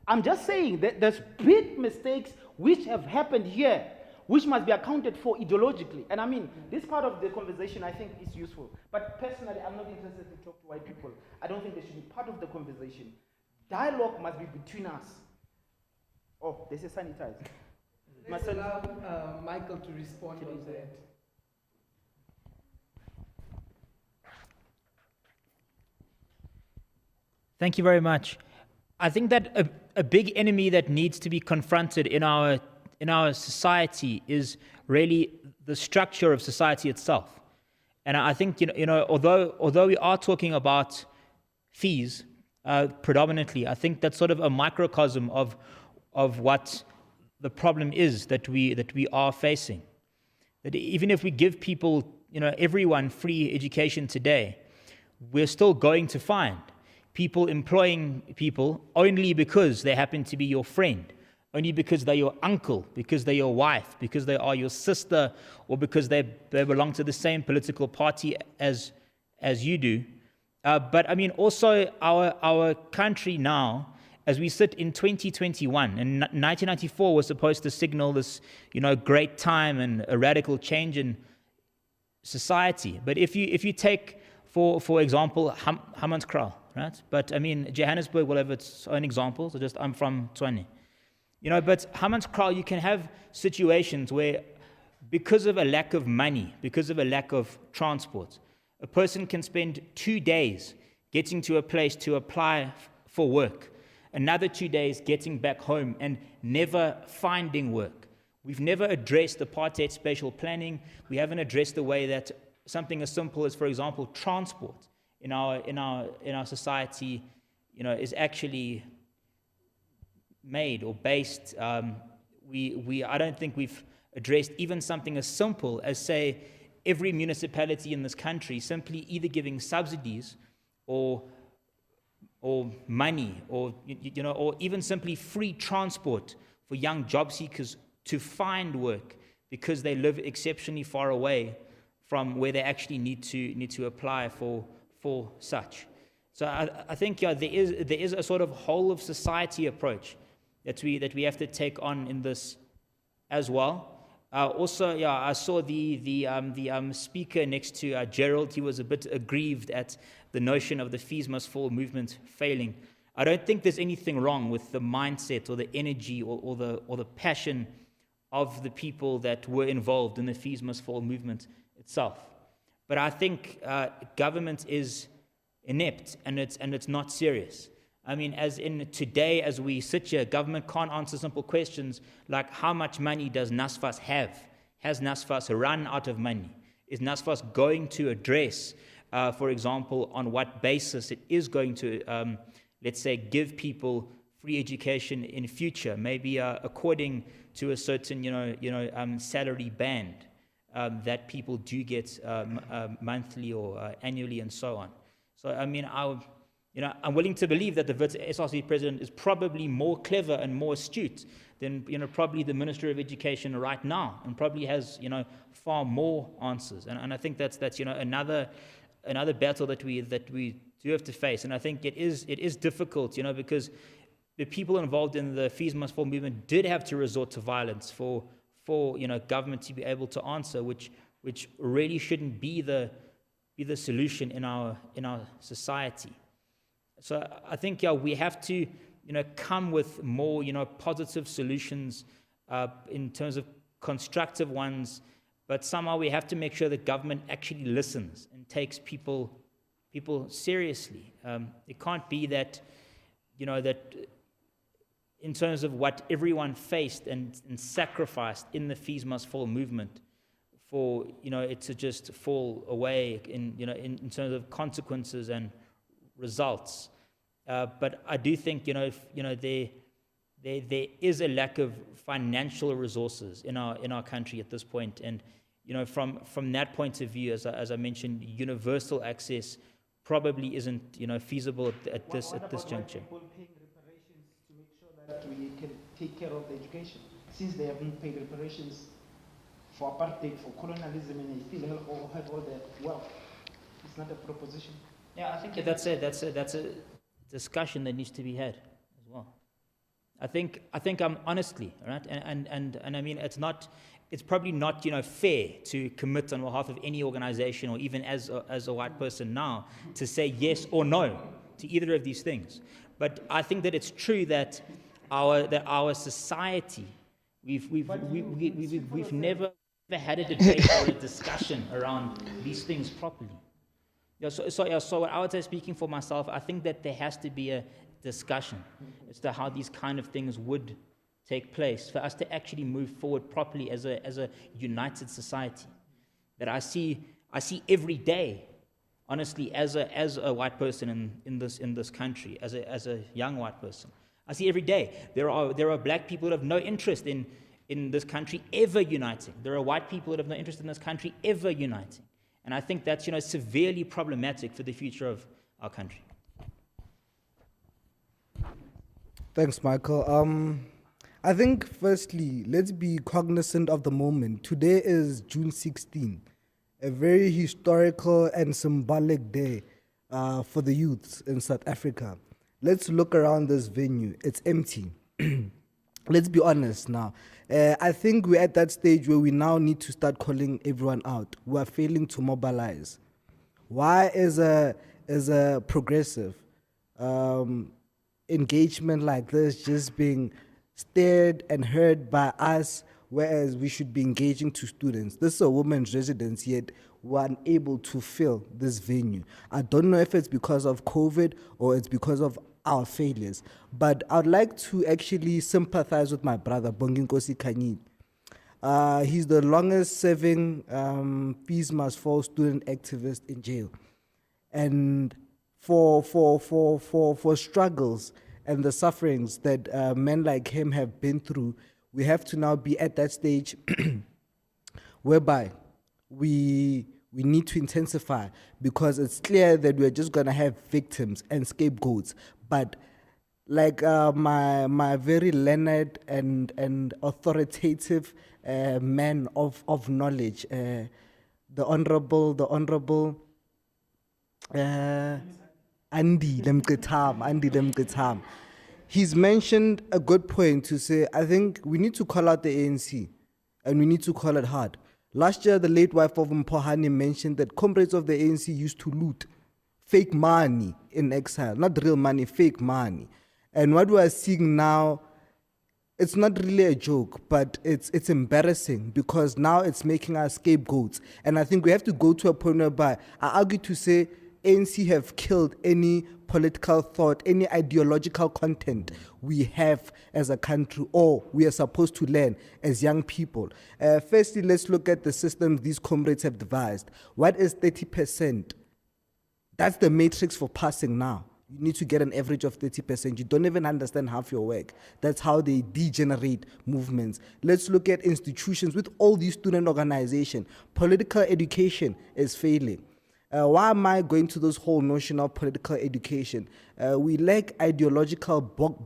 Speaker 4: I'm just saying that there's big mistakes which have happened here, which must be accounted for ideologically. And I mean, this part of the conversation I think is useful. But personally, I'm not interested to talk to white people. I don't think they should be part of the conversation. Dialogue must be between us. Oh, this is sanitized.
Speaker 1: Let's allow Michael to respond on that.
Speaker 5: Thank you very much. I think that a big enemy that needs to be confronted in our society is really the structure of society itself. And I think although we are talking about fees predominantly, I think that's sort of a microcosm of what the problem is that we are facing. That even if we give people, everyone free education today, we're still going to find people employing people only because they happen to be your friend, only because they're your uncle, because they're your wife, because they are your sister, or because they belong to the same political party as you do. But I mean, also our country now, as we sit in 2021, and 1994 was supposed to signal this, great time and a radical change in society. But if you take, for example, Hammanskraal, right? But I mean, Johannesburg will have its own examples. I'm from Tshwane. But Hammanskraal, you can have situations where, because of a lack of money, because of a lack of transport, a person can spend 2 days getting to a place to apply for work, another 2 days getting back home and never finding work. We've never addressed apartheid spatial planning. We haven't addressed the way that something as simple as, for example, transport in our society, is actually made or based. I don't think we've addressed even something as simple as, say, every municipality in this country simply either giving subsidies or money, or or even simply free transport for young job seekers to find work because they live exceptionally far away from where they actually need to apply for such. So I think there is a sort of whole of society approach that we have to take on in this as well. Also, I saw the speaker next to Gerald. He was a bit aggrieved at the notion of the fees must fall movement failing. I don't think there's anything wrong with the mindset or the energy or the passion of the people that were involved in the fees must fall movement itself. But I think government is inept and it's not serious. I mean, as in today, as we sit here, government can't answer simple questions like how much money does NSFAS have? Has NSFAS run out of money? Is NSFAS going to address, for example, on what basis it is going to, let's say, give people free education in future, maybe according to a certain, salary band that people do get monthly or annually and so on. So, I mean, I'm willing to believe that the Wits SRC president is probably more clever and more astute than, probably the Minister of Education right now, and probably has, far more answers. And I think that's another battle that we do have to face. And I think it is difficult, because the people involved in the Fees Must Fall movement did have to resort to violence for government to be able to answer, which really shouldn't be the solution in our society. So I think we have to come with more positive solutions in terms of constructive ones, but somehow we have to make sure that government actually listens and takes people seriously. It can't be that that in terms of what everyone faced and sacrificed in the Fees Must Fall movement, for it to just fall away in terms of consequences and results. But I do think there is a lack of financial resources in our country at this point, and from that point of view, as I mentioned, universal access probably isn't feasible at this juncture.
Speaker 4: People paying reparations to make sure that we can take care of the education, since they haven't paid reparations for apartheid, for colonialism, and they still have all that wealth. It's not a proposition.
Speaker 5: Yeah, I think that's a discussion that needs to be had as well. I think honestly, right, and I mean, it's probably not fair to commit on behalf of any organization, or even as a white person now, to say yes or no to either of these things. But I think that it's true that our society, we've never had a debate or a discussion around these things properly. So what I would say, speaking for myself, I think that there has to be a discussion as to how these kind of things would take place for us to actually move forward properly as a united society. That I see every day, honestly, as a white person in this country, as a young white person, I see every day there are black people that have no interest in this country ever uniting. There are white people that have no interest in this country ever uniting. And I think that's severely problematic for the future of our country.
Speaker 6: Thanks, Michael. I think firstly, let's be cognizant of the moment. Today is June 16, a very historical and symbolic day for the youths in South Africa. Let's look around this venue. It's empty. Let's be honest now. I think we're at that stage where we now need to start calling everyone out. We are failing to mobilize. Why is a progressive engagement like this just being stared and heard by us, whereas we should be engaging to students? This is a women's residence, yet we're unable to fill this venue. I don't know if it's because of COVID or it's because of our failures, but I'd like to actually sympathize with my brother, Bonginkosi Kanyini. He's the longest serving Fees Must Fall student activist in jail. And for struggles and the sufferings that men like him have been through, we have to now be at that stage whereby we need to intensify, because it's clear that we're just going to have victims and scapegoats. But like my very learned and authoritative man of knowledge, the honorable Andy Lemketam, he's mentioned a good point to say, I think we need to call out the ANC, and we need to call it hard. Last year, the late wife of Mpohani mentioned that comrades of the ANC used to loot fake money in exile, not real money, fake money. And what we are seeing now, it's not really a joke, but it's embarrassing, because now it's making us scapegoats. And I think we have to go to a point whereby I argue to say ANC have killed any political thought, any ideological content we have as a country, or we are supposed to learn as young people. Firstly, let's look at the system these comrades have devised. What is 30%? That's the matrix for passing now. You need to get an average of 30%. You don't even understand half your work. That's how they degenerate movements. Let's look at institutions with all these student organizations. Political education is failing. Why am I going to this whole notion of political education? We lack ideological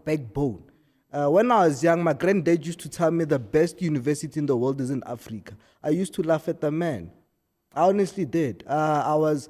Speaker 6: backbone. When I was young, my granddad used to tell me the best university in the world is in Africa. I used to laugh at the man. I honestly did. It was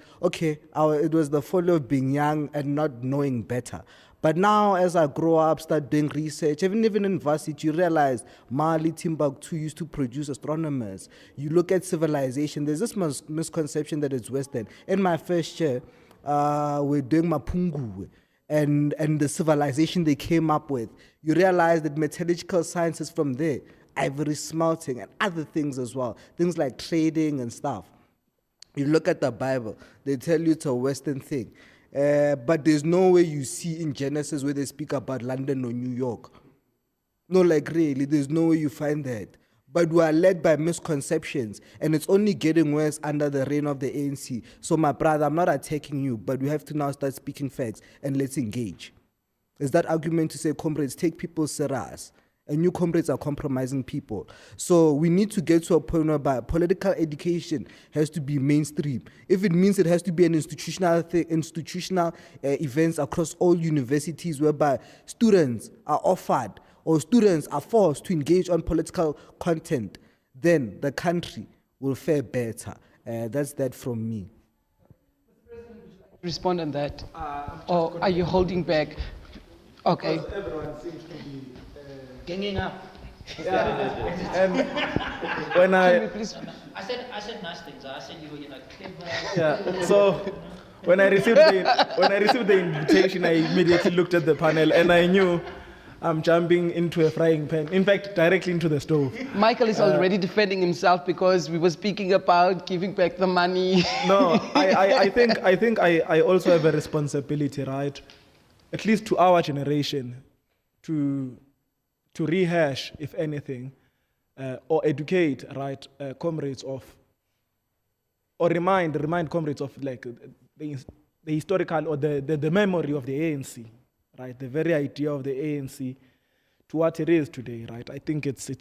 Speaker 6: the folly of being young and not knowing better. But now, as I grow up, start doing research, even in university, you realize Mali, Timbuktu used to produce astronomers. You look at civilization, there's this misconception that it's Western. In my first year, we're doing Mapungu and the civilization they came up with. You realize that metallurgical science is from there, ivory smelting and other things as well, things like trading and stuff. You look at the Bible, they tell you it's a Western thing. But there's no way you see in Genesis where they speak about London or New York. No, like really, there's no way you find that. But we are led by misconceptions, and it's only getting worse under the reign of the ANC. So my brother, I'm not attacking you, but we have to now start speaking facts and let's engage. Is that argument to say, comrades, take people serious? And you comrades are compromising people. So we need to get to a point where political education has to be mainstream. If it means it has to be an institutional events across all universities whereby students are offered or students are forced to engage on political content, then the country will fare better. That's that from me.
Speaker 1: Respond on that. Or are you holding back? Okay.
Speaker 2: Everyone seems to be
Speaker 5: Ganging up.
Speaker 2: and when
Speaker 1: Can we please?
Speaker 5: I said nice things. I said you were clever.
Speaker 2: yeah, so when I received the invitation, I immediately looked at the panel and I knew I'm jumping into a frying pan. In fact, directly into the stove.
Speaker 1: Michael is already defending himself because we were speaking about giving back the money.
Speaker 2: No, I think I also have a responsibility, right? At least to our generation, to rehash, if anything, or educate, right, comrades of, or remind comrades of like the historical or the memory of the ANC, right, the very idea of the ANC to what it is today, right. I think it's the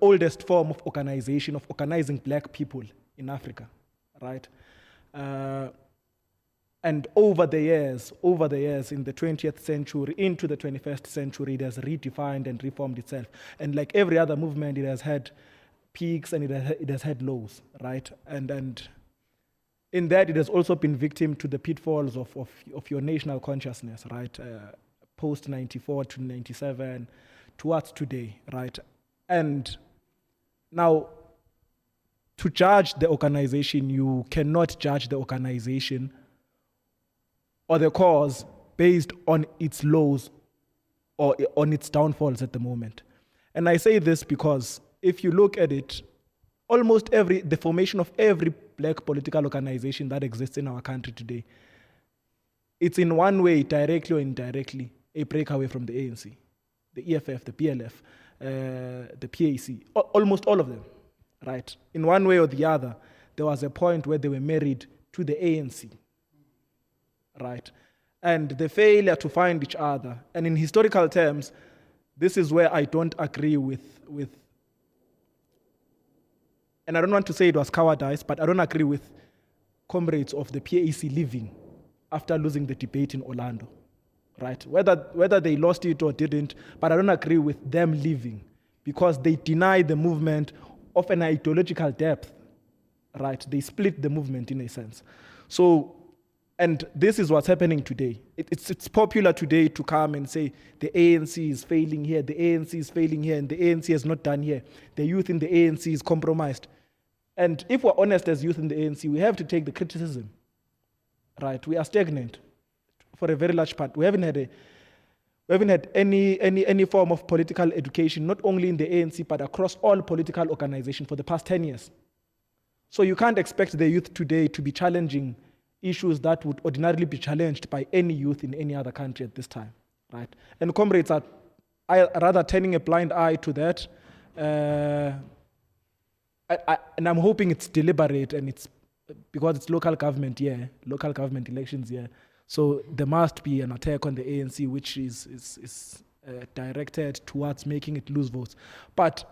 Speaker 2: oldest form of organization, of organizing black people in Africa, right. And over the years, in the 20th century, into the 21st century, it has redefined and reformed itself. And like every other movement, it has had peaks and it has had lows, right? And in that, it has also been victim to the pitfalls of your national consciousness, right? Post 94 to 97, towards today, right? And now, to judge the organization, you cannot judge the organization or the cause based on its lows or on its downfalls at the moment. And I say this because if you look at it, the formation of every black political organization that exists in our country today, it's in one way, directly or indirectly, a breakaway from the ANC, the EFF, the PLF, the PAC, almost all of them, right? In one way or the other, there was a point where they were married to the ANC, right? And the failure to find each other. And in historical terms, this is where I don't agree with, and I don't want to say it was cowardice, but I don't agree with comrades of the PAC leaving after losing the debate in Orlando, right? Whether they lost it or didn't, but I don't agree with them leaving because they denied the movement of an ideological depth, right? They split the movement in a sense. So, and this is what's happening today. It's popular today to come and say the ANC is failing here, the ANC is failing here, and the ANC has not done here. The youth in the ANC is compromised. And if we're honest as youth in the ANC, we have to take the criticism, right? We are stagnant for a very large part. We haven't had any form of political education, not only in the ANC, but across all political organizations for the past 10 years. So you can't expect the youth today to be challenging issues that would ordinarily be challenged by any youth in any other country at this time, right? And comrades are rather turning a blind eye to that. And I'm hoping it's deliberate and it's because it's local government elections here. So there must be an attack on the ANC, which is directed towards making it lose votes. But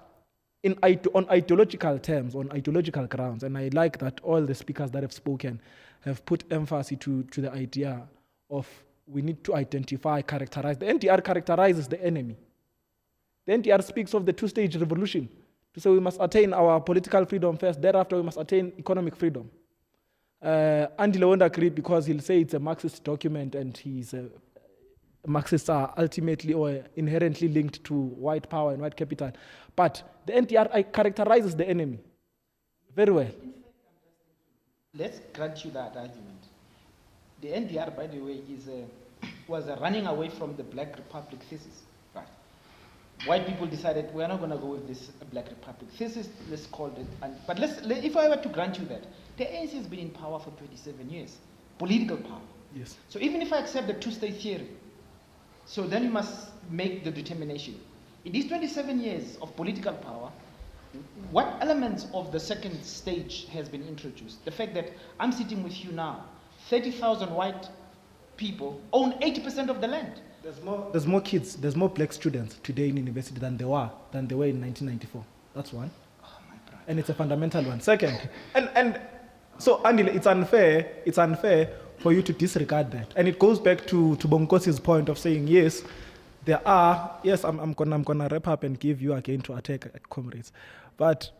Speaker 2: on ideological terms, on ideological grounds, and I like that all the speakers that have spoken have put emphasis to the idea of we need to identify, characterize. The NDR characterizes the enemy. The NDR speaks of the two-stage revolution, to say we must attain our political freedom first, thereafter we must attain economic freedom. Andile won't agree because he'll say it's a Marxist document and Marxists are ultimately or inherently linked to white power and white capital. But the NDR characterizes the enemy very well.
Speaker 4: Let's grant you that argument. The NDR, by the way, was running away from the Black Republic thesis. Right. White people decided we're not going to go with this Black Republic thesis. Let's call it. But if I were to grant you that, the ANC has been in power for 27 years, political power.
Speaker 2: Yes.
Speaker 4: So even if I accept the two-state theory, so then you must make the determination. In these 27 years of political power, what elements of the second stage has been introduced? The fact that I'm sitting with you now, 30,000 white people own 80% of the land.
Speaker 2: There's more kids, there's more black students today in university than there were in 1994. That's one.
Speaker 4: Oh, my brother.
Speaker 2: And it's a fundamental one. Second, and so Andile, it's unfair for you to disregard that. And it goes back to Bonkosi's point of saying, yes, I'm gonna wrap up and give you again to attack comrades. But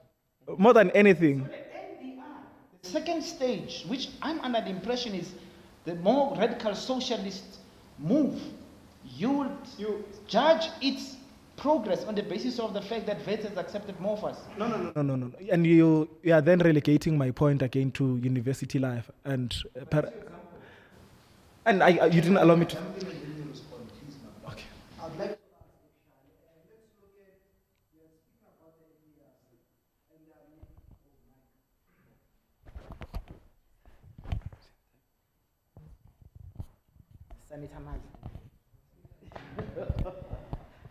Speaker 2: more than anything,
Speaker 4: the second stage, which I'm under the impression is the more radical socialist move, you judge its progress on the basis of the fact that Wits has accepted more of us.
Speaker 2: No. And you are then relegating my point again to university life. And you didn't allow me to. Okay.
Speaker 6: I'd like to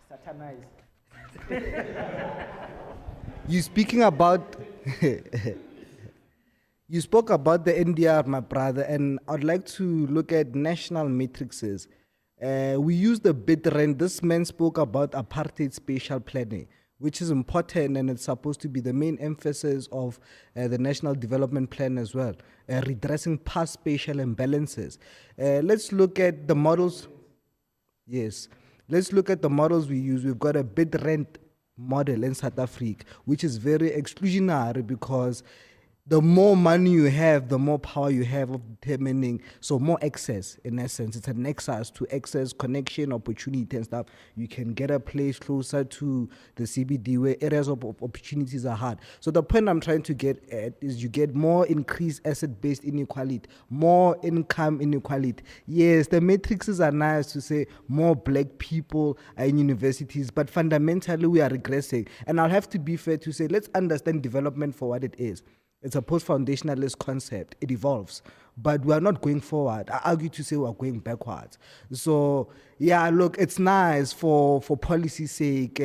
Speaker 4: Satanize.
Speaker 6: You speaking about you spoke about the NDR, my brother, and I'd like to look at national matrices. We use the bit rent. This man spoke about apartheid spatial planning, which is important, and it's supposed to be the main emphasis of the National Development Plan as well, redressing past spatial imbalances. Let's look at the models. Yes. Let's look at the models we use. We've got a bid rent model in South Africa, which is very exclusionary because the more money you have, the more power you have of determining, so more access, in essence. It's an access to access, connection, opportunity and stuff. You can get a place closer to the CBD where areas of opportunities are hard. So the point I'm trying to get at is you get more increased asset-based inequality, more income inequality. Yes, the matrices are nice to say more black people are in universities, but fundamentally we are regressing. And I'll have to be fair to say, let's understand development for what it is. It's a post-foundationalist concept. It evolves. But we are not going forward. I argue to say we're going backwards. So, yeah, look, it's nice for policy's sake,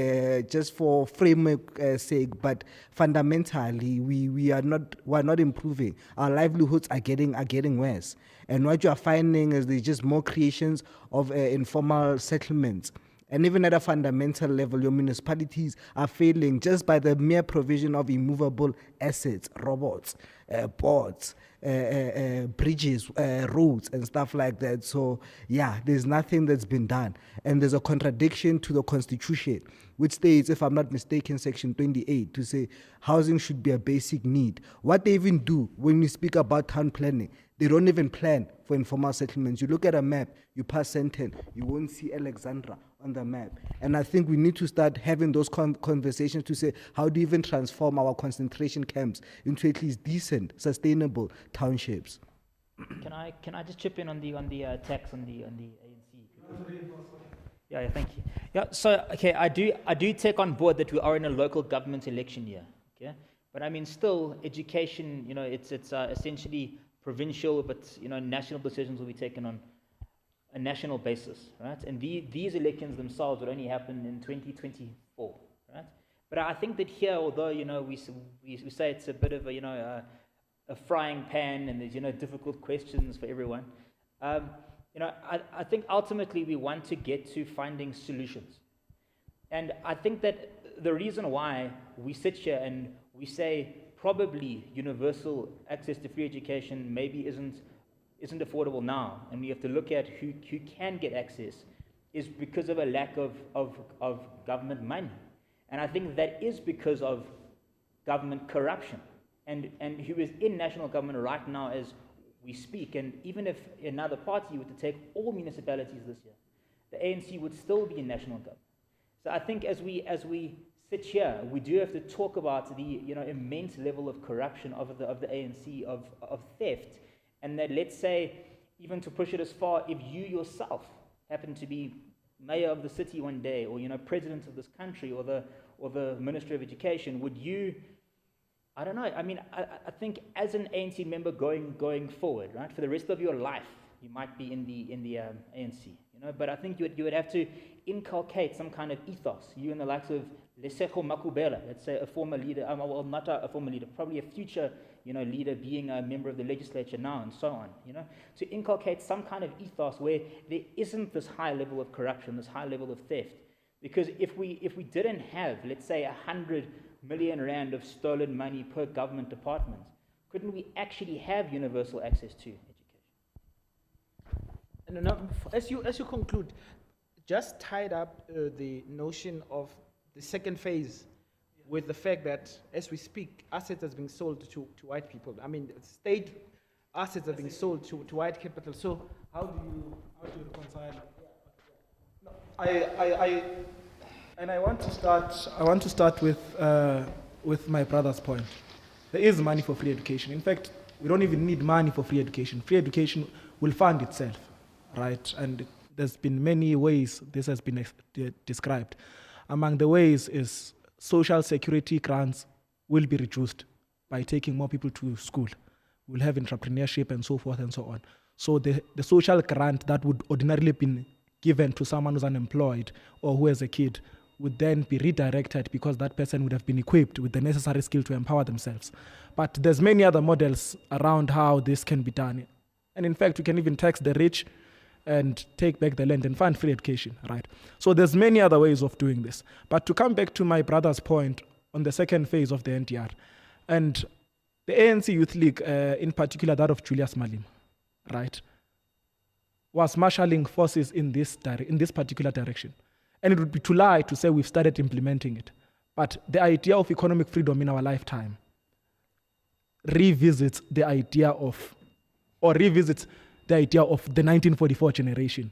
Speaker 6: just for framework sake, but fundamentally, we're not improving. Our livelihoods are getting worse. And what you are finding is there's just more creations of informal settlements. And even at a fundamental level, your municipalities are failing just by the mere provision of immovable assets, robots, boards, bridges, roads, and stuff like that. So, yeah, there's nothing that's been done. And there's a contradiction to the Constitution, which states, if I'm not mistaken, Section 28, to say housing should be a basic need. What they even do when we speak about town planning, they don't even plan for informal settlements. You look at a map, you pass Sandton, you won't see Alexandra on the map. And I think we need to start having those conversations to say, how do you even transform our concentration camps into at least decent, sustainable townships?
Speaker 5: Can I just chip in on the tax on the ANC? Yeah, thank you. Yeah, so okay, I do take on board that we are in a local government election year. Okay, but I mean, still, education, it's essentially provincial, but national decisions will be taken on a national basis, right? And these elections themselves would only happen in 2024, right? But I think that here, although we say it's a bit of a frying pan and there's difficult questions for everyone, I think ultimately we want to get to finding solutions, and I think that the reason why we sit here and we say probably universal access to free education maybe isn't affordable now, and we have to look at who can get access, is because of a lack of government money. And I think that is because of government corruption. And who is in national government right now as we speak, and even if another party were to take all municipalities this year, the ANC would still be in national government. So I think as we sit here, we do have to talk about the immense level of corruption of the ANC, of theft, and that, let's say, even to push it as far, if you yourself happen to be mayor of the city one day, or president of this country, or the Minister of Education, would you? I don't know. I mean, I think as an ANC member going forward, right, for the rest of your life, you might be in the ANC, But I think you would have to inculcate some kind of ethos. You and the likes of Lesego Makubela, let's say a former leader, well, not a former leader, probably a future leader, being a member of the legislature now, and so on. To inculcate some kind of ethos where there isn't this high level of corruption, this high level of theft. Because if we didn't have, let's say, 100 million rand of stolen money per government department, couldn't we actually have universal access to education?
Speaker 4: And now, as you conclude, just tied up the notion of the second phase with the fact that, as we speak, assets are being sold to white people. I mean, state assets are being sold to white capital. So how do you reconcile?
Speaker 2: I want to start with my brother's point. There is money for free education. In fact, we don't even need money for free education. Free education will fund itself, right? And there's been many ways this has been described. Among the ways is social security grants will be reduced by taking more people to school. We'll have entrepreneurship and so forth and so on. So the social grant that would ordinarily been given to someone who's unemployed or who has a kid would then be redirected, because that person would have been equipped with the necessary skill to empower themselves. But there's many other models around how this can be done. And in fact, we can even tax the rich and take back the land and fund free education, right? So there's many other ways of doing this. But to come back to my brother's point on the second phase of the NTR, and the ANC Youth League, in particular that of Julius Malema, right, was marshalling forces in this particular direction. And it would be to lie to say we've started implementing it. But the idea of economic freedom in our lifetime revisits the idea of the 1944 generation.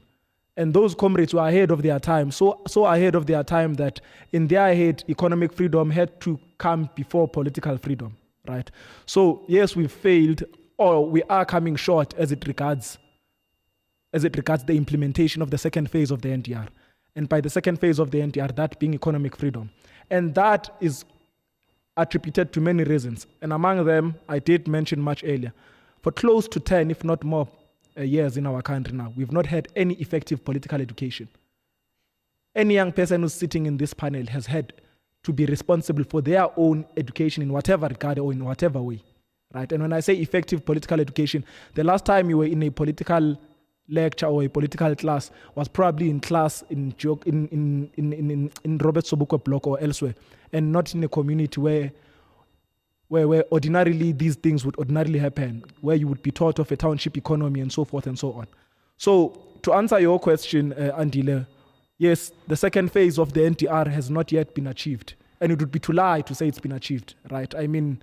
Speaker 2: And those comrades were ahead of their time, so ahead of their time that in their head, economic freedom had to come before political freedom, right? So yes, we've failed, or we are coming short as it regards the implementation of the second phase of the NTR. And by the second phase of the NTR, that being economic freedom. And that is attributed to many reasons. And among them, I did mention much earlier, for close to 10, if not more, years in our country now, we've not had any effective political education. Any young person who's sitting in this panel has had to be responsible for their own education in whatever regard or in whatever way, right? And when I say effective political education, the last time you were in a political lecture or a political class was probably in class in Robert Sobukwe block or elsewhere, and not in a community where ordinarily these things would ordinarily happen, where you would be taught of a township economy and so forth and so on. So to answer your question, Andile, yes, the second phase of the NTR has not yet been achieved, and it would be to lie to say it's been achieved, right? I mean,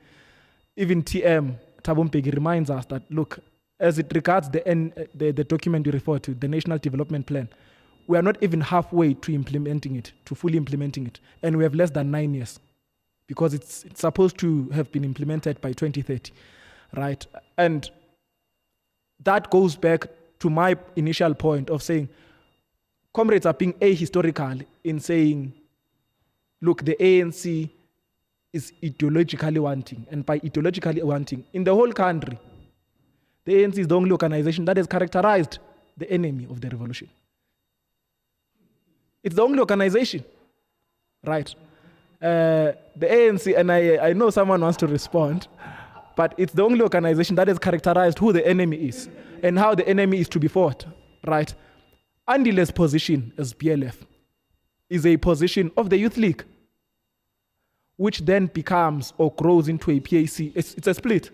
Speaker 2: even TM, Thabo Mbeki, reminds us that, look, as it regards the document you refer to, the National Development Plan, we are not even halfway to fully implementing it. And we have less than 9 years, because it's supposed to have been implemented by 2030, right? And that goes back to my initial point of saying, comrades are being ahistorical in saying, look, the ANC is ideologically wanting. And by ideologically wanting, in the whole country, the ANC is the only organization that has characterized the enemy of the revolution. It's the only organization, right? The ANC, and I know someone wants to respond, but it's the only organization that has characterized who the enemy is and how the enemy is to be fought, right? Andile's position as BLF is a position of the Youth League. which then becomes or grows into a PAC. It's a split.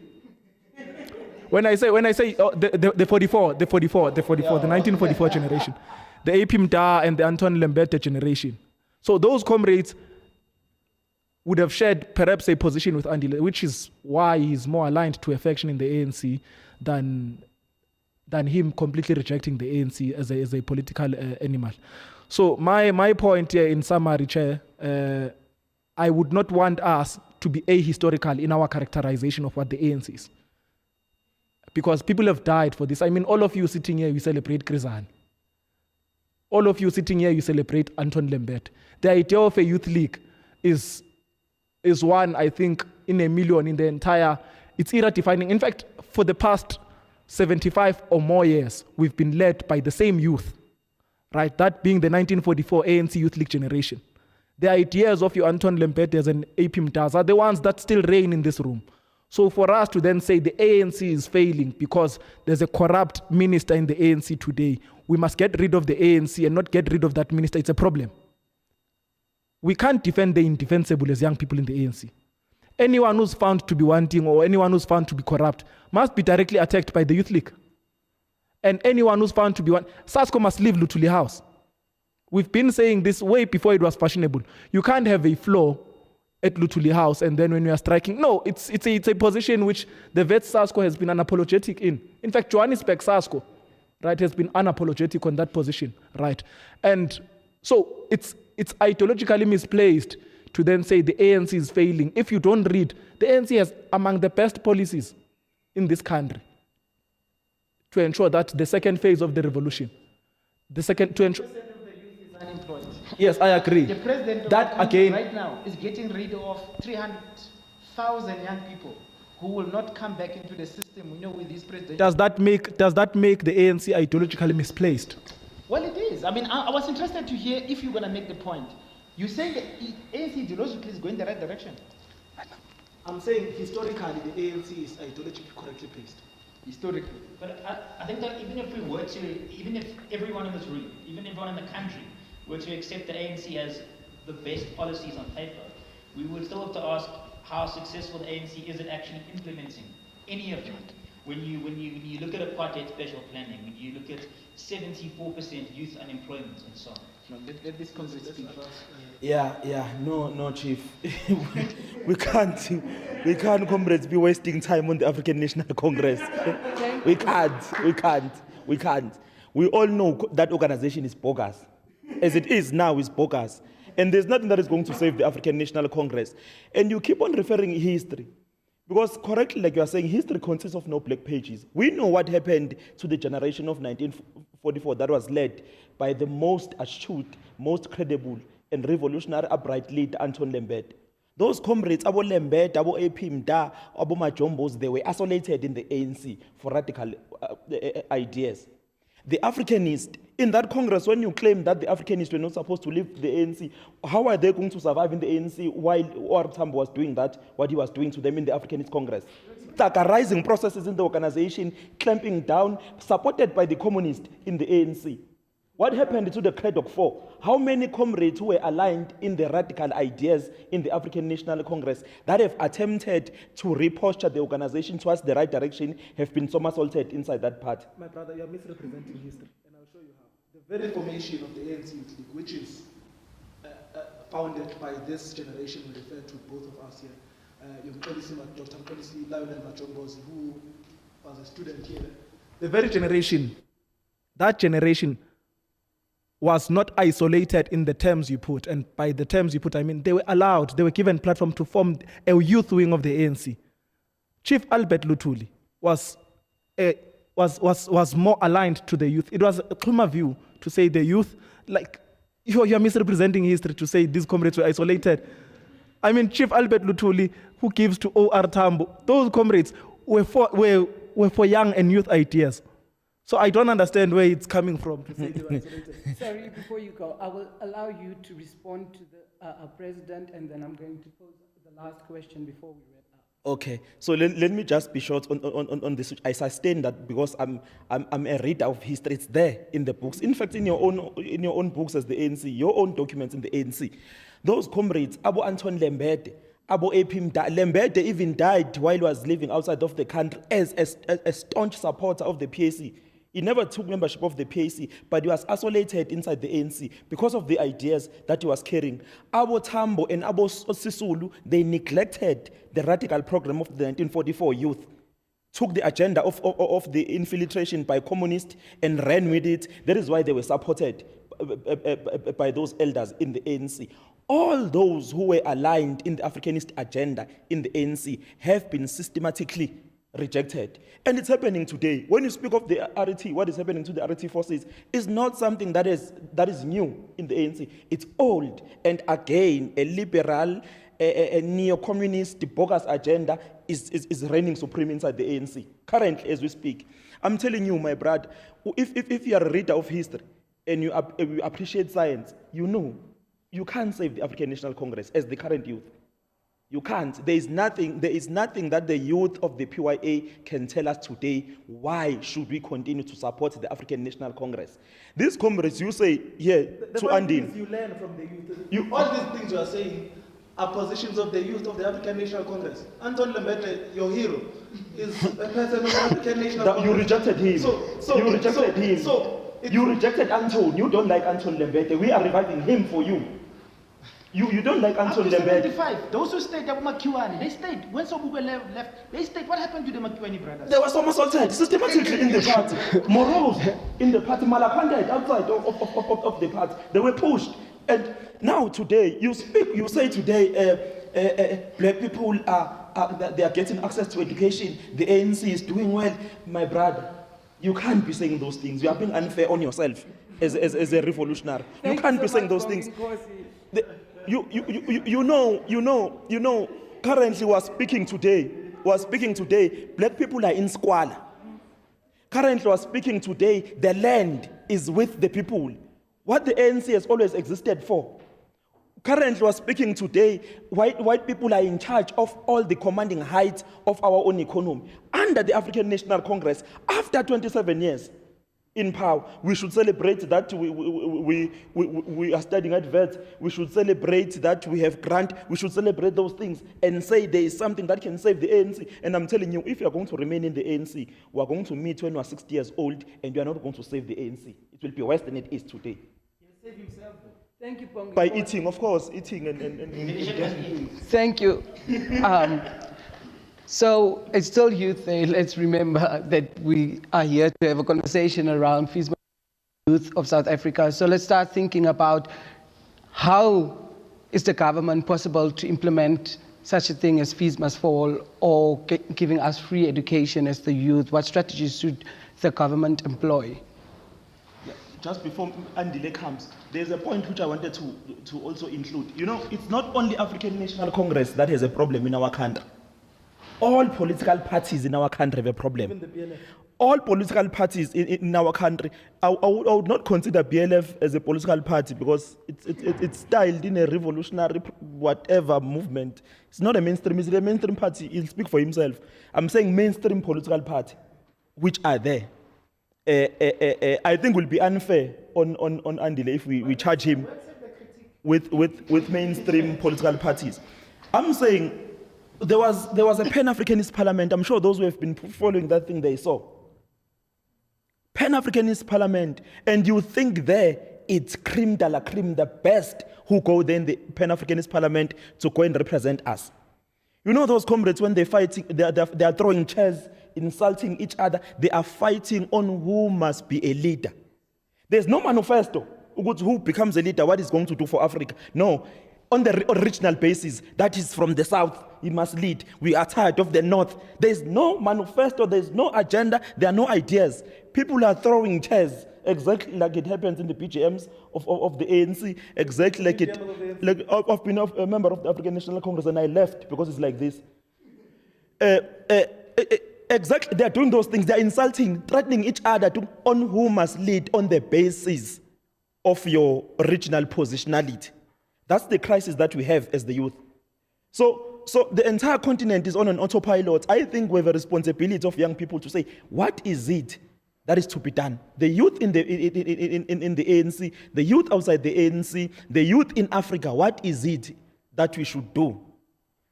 Speaker 2: When I say the 1944 generation, the AP Mda and the Anton Lembede generation. So those comrades would have shared perhaps a position with Andile, which is why he's more aligned to a faction in the ANC than him completely rejecting the ANC as a political animal. So my point here in summary, Chair, I would not want us to be ahistorical in our characterization of what the ANC is. Because people have died for this. I mean, all of you sitting here, you celebrate Krizan. All of you sitting here, you celebrate Anton Lembede. The idea of a youth league is one, I think, in a million in the entire, it's era defining. In fact, for the past 75 or more years, we've been led by the same youth, right? That being the 1944 ANC Youth League generation. The ideas of your Anton Lembedes and AP Mdas are the ones that still reign in this room. So for us to then say the ANC is failing because there's a corrupt minister in the ANC today, we must get rid of the ANC and not get rid of that minister. It's a problem. We can't defend the indefensible as young people in the ANC. Anyone who's found to be wanting or anyone who's found to be corrupt must be directly attacked by the Youth League. And anyone who's found to be SASCO must leave Lutuli House. We've been saying this way before it was fashionable. You can't have a floor at Lutuli House and then when you are striking. No, it's a position which the vet SASCO has been unapologetic in. In fact, Johannesburg SASCO, right, has been unapologetic on that position, right? And so it's ideologically misplaced to then say the ANC is failing. If you don't read, the ANC has among the best policies in this country to ensure that the second phase of the revolution, to ensure...
Speaker 4: Unemployed.
Speaker 2: Yes, I agree.
Speaker 4: The president of
Speaker 2: that
Speaker 4: the country
Speaker 2: again
Speaker 4: right now is getting rid of 300,000 young people who will not come back into the system. We know with this president.
Speaker 2: Does that make the ANC ideologically misplaced?
Speaker 4: Well, it is. I mean, I was interested to hear if you're going to make the point. You say that ANC ideologically is going the right direction.
Speaker 2: I'm saying historically the ANC is ideologically correctly placed.
Speaker 4: Historically.
Speaker 5: But I think that even if everyone in this room, even everyone in the country, were to accept the ANC as the best policies on paper, we would still have to ask how successful the ANC is at actually implementing any of them. When you look at apartheid special planning, when you look at 74% youth unemployment and so on.
Speaker 4: Let this comrade speak.
Speaker 3: No, Chief. we can't, comrades, be wasting time on the African National Congress. We can't. We all know that organization is bogus. As it is now, it's bogus. And there's nothing that is going to save the African National Congress. And you keep on referring history. Because correctly, like you are saying, history consists of no black pages. We know what happened to the generation of 1944 that was led by the most astute, most credible, and revolutionary upright leader, Anton Lembede. Those comrades, Abo Lembede, Abo AP Mda, Abo Majombos, they were isolated in the ANC for radical ideas. The Africanists, in that Congress, when you claim that the Africanists were not supposed to leave the ANC, how are they going to survive in the ANC while OR Tambo was doing that, what he was doing to them in the Africanist Congress? Rising processes in the organization, clamping down, supported by the communists in the ANC. What happened to the CREDOC 4? How many comrades who were aligned in the radical ideas in the African National Congress that have attempted to reposture the organization towards the right direction have been somersaulted inside that part?
Speaker 2: My brother, you are misrepresenting history, and I'll show you how. The very formation of the ANC Youth League, which is founded by this generation we refer to both of us here, Dr. Mkolisi Lionel Machombozi, who was a student here. The very generation, that generation was not isolated in the terms you put. And by the terms you put, I mean they were allowed, they were given platform to form a youth wing of the ANC. Chief Albert Lutuli was more aligned to the youth. It was a Kluma view to say the youth, like, you're misrepresenting history to say these comrades were isolated. I mean, Chief Albert Lutuli, who gives to O.R. Tambo, those comrades were for young and youth ideas. So I don't understand where it's coming from to say they were isolated.
Speaker 1: Sorry, before you go, I will allow you to respond to the president, and then I'm going to pose the last question before we wrap up.
Speaker 3: Okay, so let me just be short on this. I sustain that because I'm a reader of history. It's there in the books. In fact, in your own books as the ANC, your own documents in the ANC, those comrades, Abu Anton Lembede, Abo Epim Lembede even died while he was living outside of the country as a staunch supporter of the PAC. He never took membership of the PAC, but he was isolated inside the ANC because of the ideas that he was carrying. Abo Tambo and Abo Sisulu, they neglected the radical program of the 1944 youth, took the agenda of the infiltration by communists and ran with it. That is why they were supported by those elders in the ANC. All those who were aligned in the Africanist agenda in the ANC have been systematically rejected. And it's happening today. When you speak of the RT, what is happening to the RT forces is not something that is new in the ANC. It's old. And again, a liberal, a neo-communist, bogus agenda is reigning supreme inside the ANC, currently as we speak. I'm telling you, my brother, if you are a reader of history and you appreciate science, you know you can't save the African National Congress as the current youth. You can't. There is nothing that the youth of the PYA can tell us today. Why should we continue to support the African National Congress? These comrades, you say, yeah, to Andin.
Speaker 2: You learn from the youth. All these things you are saying are positions of the youth of the African National Congress. Anton Lembede, your hero, is a person of the African National Congress.
Speaker 3: You rejected him. You rejected him. You rejected Anton. You don't like Anton Lembede. We are reviving him for you. You don't like Anton Lembede.
Speaker 4: 75, those who stayed at Makiwani, they stayed. When Sobukwe left, they stayed. What happened to the Makiwani brothers?
Speaker 3: They were so assaulted systematically in the party. Morals in the party, Malapanded outside of the party. They were pushed. And now today, you say today, black people they are getting access to education. The ANC is doing well. My brother, you can't be saying those things. You are being unfair on yourself as a revolutionary. You can't be saying those things. You know, currently we're speaking today, black people are in squalor. Currently we're speaking today, the land is with the people. What the ANC has always existed for. Currently we're speaking today, white people are in charge of all the commanding heights of our own economy. Under the African National Congress, after 27 years, in power, we should celebrate that we are studying at VET. We should celebrate that we have grant. We should celebrate those things and say there is something that can save the ANC. And I'm telling you, if you are going to remain in the ANC, we are going to meet when you are 60 years old and you are not going to save the ANC. It will be worse than it is today.
Speaker 2: He'll save himself though. Thank you, Pongi.
Speaker 3: By eating, of course, eating and
Speaker 1: Thank you. So it's still Youth Day. Let's remember that we are here to have a conversation around feasibility youth of South Africa. So let's start thinking about how is the government possible to implement such a thing as fees must fall or giving us free education as the youth? What strategies should the government employ?
Speaker 3: Just before Andile comes, there's a point which I wanted to also include. You know, it's not only African National Congress that has a problem in our country. All political parties in our country have a problem.
Speaker 2: Even the BLF.
Speaker 3: All political parties in our country, I would not consider BLF as a political party because it's styled in a revolutionary whatever movement. It's not a mainstream, it's a mainstream party. He'll speak for himself. I'm saying mainstream political party, which are there. I think will be unfair on Andile if we charge him with mainstream political parties. I'm saying there was a Pan-Africanist parliament. I'm sure those who have been following that thing they saw. Pan-Africanist parliament, and you think there it's creme de la creme, the best who go there in the Pan-Africanist parliament to go and represent us. You know those comrades when they're fighting, they are throwing chairs, insulting each other. They are fighting on who must be a leader. There's no manifesto who becomes a leader, what is going to do for Africa. No. On the original basis, that is from the south, he must lead. We are tired of the north. There's no manifesto, there's no agenda, there are no ideas. People are throwing chairs, exactly like it happens in the PGMs of the ANC, exactly like it. Like I've been a member of the African National Congress and I left because it's like this. Exactly, they're doing those things. They're insulting, threatening each other on who must lead on the basis of your original positionality. That's the crisis that we have as the youth. So the entire continent is on an autopilot. I think we have a responsibility of young people to say, what is it that is to be done? The youth in the ANC, the youth outside the ANC, the youth in Africa, what is it that we should do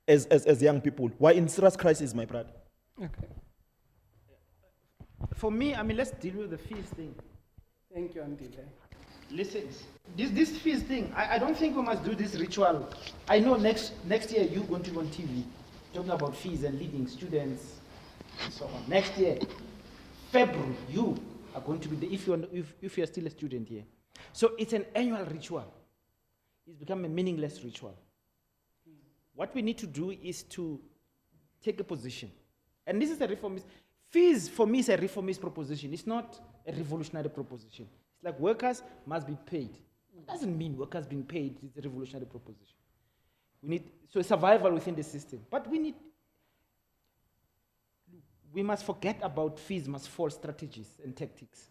Speaker 3: as young people. We're in serious crisis, my brother.
Speaker 1: Okay.
Speaker 4: For me, I mean, let's deal with the fees thing.
Speaker 1: Thank you, Andile.
Speaker 4: Listen, this fees thing, I don't think we must do this ritual. I know next year you're going to be on TV talking about fees and leading students and so on. Next year, February, you are going to be the, if you're still a student here. So it's an annual ritual. It's become a meaningless ritual. What we need to do is to take a position. And this is a reformist. Fees, for me, is a reformist proposition. It's not a revolutionary proposition. It's like workers must be paid. It doesn't mean workers being paid is a revolutionary proposition. We need, so survival within the system. But we must forget about fees must fall strategies and tactics.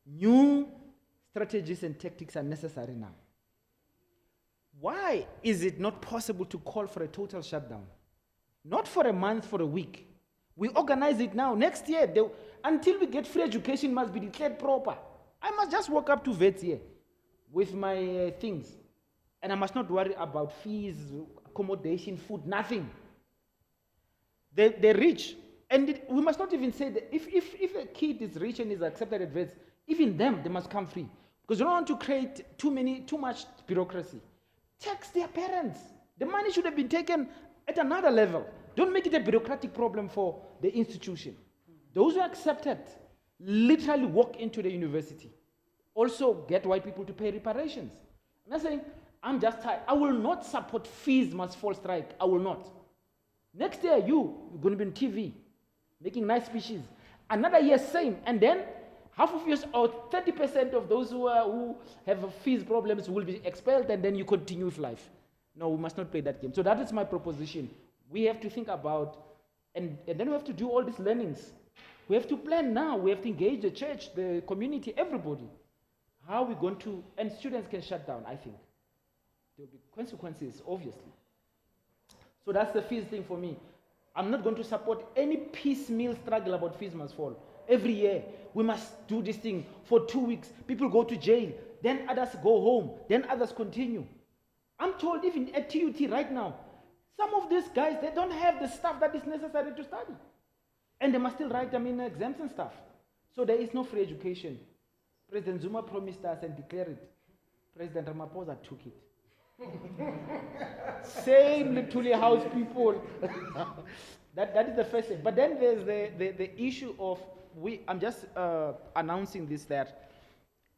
Speaker 4: New strategies and tactics are necessary now. Why is it not possible to call for a total shutdown? Not for a month, for a week. We organize it now. Next year, until we get free education, must be declared proper. I must just walk up to vets here with my things. And I must not worry about fees, accommodation, food, nothing. They're rich. And we must not even say that if a kid is rich and is accepted at vets, even them, they must come free. Because you don't want to create too much bureaucracy. Tax their parents. The money should have been taken at another level. Don't make it a bureaucratic problem for the institution. Those who are accepted literally walk into the university. Also get white people to pay reparations. I'm not saying, I'm just tired. I will not support fees must fall strike. I will not. Next year, you're going to be on TV, making nice speeches. Another year, same. And then half of you, or 30% of those who have fees problems will be expelled, and then you continue with life. No, we must not play that game. So that is my proposition. We have to think about, and then we have to do all these learnings. We have to plan now. We have to engage the church, the community, everybody. How are we going to, and students can shut down, I think. There will be consequences, obviously. So that's the fees thing for me. I'm not going to support any piecemeal struggle about fees must fall. Every year, we must do this thing for 2 weeks. People go to jail, then others go home, then others continue. I'm told even at TUT right now, some of these guys, they don't have the stuff that is necessary to study. And they must still write them in exams and stuff. So there is no free education. President Zuma promised us and declared it. President Ramaphosa took it. Same little house people. that is the first thing. But then there's the issue of, I'm just announcing this, that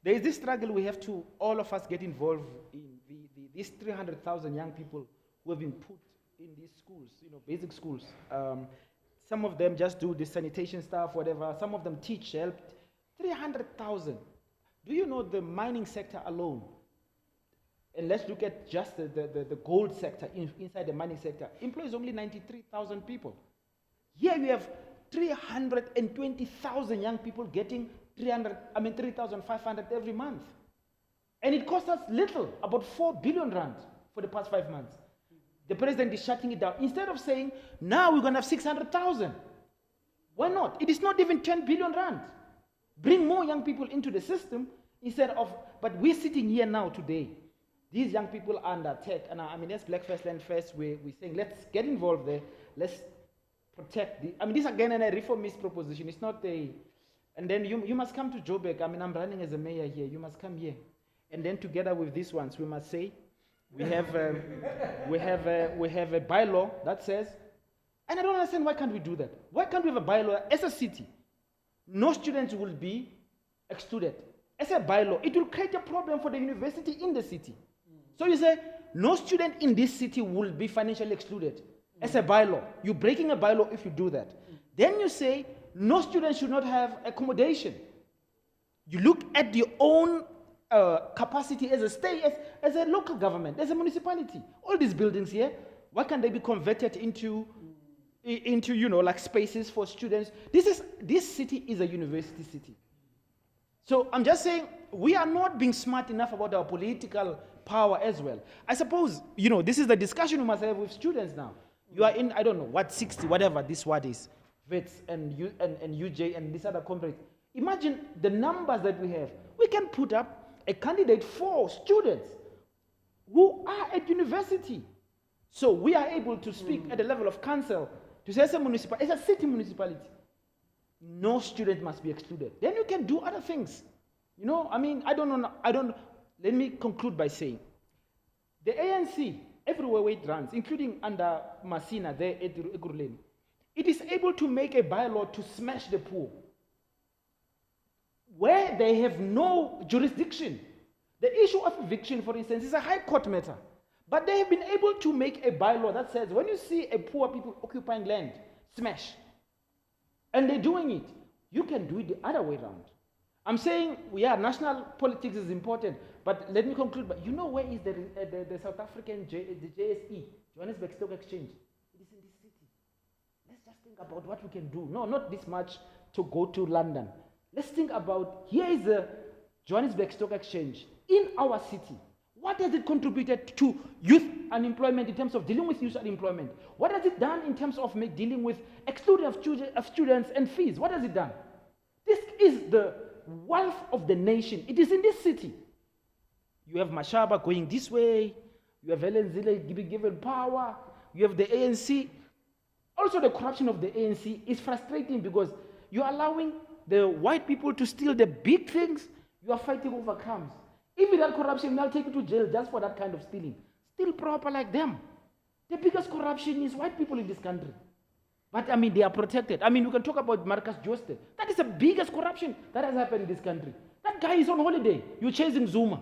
Speaker 4: there is this struggle we have to, all of us get involved in, these 300,000 young people who have been put in these schools, basic schools. Some of them just do the sanitation stuff, whatever. Some of them teach, help. 300,000. Do you know the mining sector alone? And let's look at just the gold sector inside the mining sector. Employs only 93,000 people. Here we have 320,000 young people getting 3,500 every month. And it costs us little, about 4 billion rand for the past 5 months. The president is shutting it down. Instead of saying, now we're going to have 600,000. Why not? It is not even 10 billion rand. Bring more young people into the system instead of, but we're sitting here now today. These young people are under attack. And that's Black First Land First. We're saying, let's get involved there. Let's protect this again a reformist proposition. It's not a, and then you must come to Joburg. I'm running as a mayor here. You must come here. And then together with these ones, we must say, we have a bylaw that says, and I don't understand why can't we do that? Why can't we have a bylaw as a city? No students will be excluded. As a bylaw, it will create a problem for the university in the city. So you say, no student in this city will be financially excluded. As a bylaw. You're breaking a bylaw if you do that. Then you say, no student should not have accommodation. You look at your own capacity as a state, as a local government, as a municipality. All these buildings here, why can't they be converted into like spaces for students? This city is a university city. So I'm just saying, we are not being smart enough about our political power as well. I suppose, this is the discussion we must have with students now. You are in, I don't know, what, 60, whatever this word is, vets and UJ and this other companies. Imagine the numbers that we have. We can put up a candidate for students who are at university. So we are able to speak at the level of council to say, as a city municipality, no student must be excluded. Then you can do other things. You know, I mean, let me conclude by saying, the ANC, everywhere where it runs, including under Masina there at Ekurhuleni, it is able to make a bylaw to smash the poor, where they have no jurisdiction. The issue of eviction, for instance, is a high court matter. But they have been able to make a bylaw that says when you see a poor people occupying land, smash. And they're doing it. You can do it the other way around. I'm saying, yeah, national politics is important, but let me conclude. But you know where is the South African the JSE, Johannesburg Stock Exchange? It is in this city. Let's just think about what we can do. No, not this much to go to London. Let's think about, here is the Johannesburg Stock Exchange in our city. What has it contributed to youth unemployment in terms of dealing with youth unemployment? What has it done in terms of dealing with excluding of students and fees? What has it done? This is the wealth of the nation. It is in this city. You have Mashaba going this way. You have Helen Zille being given power. You have the ANC. Also, the corruption of the ANC is frustrating because you're allowing the white people to steal the big things. You are fighting over crumbs. Even that corruption, they'll take you to jail just for that kind of stealing. Still proper like them. The biggest corruption is white people in this country. But I mean, they are protected. I mean, we can talk about Marcus Jooste. That is the biggest corruption that has happened in this country. That guy is on holiday. You're chasing Zuma.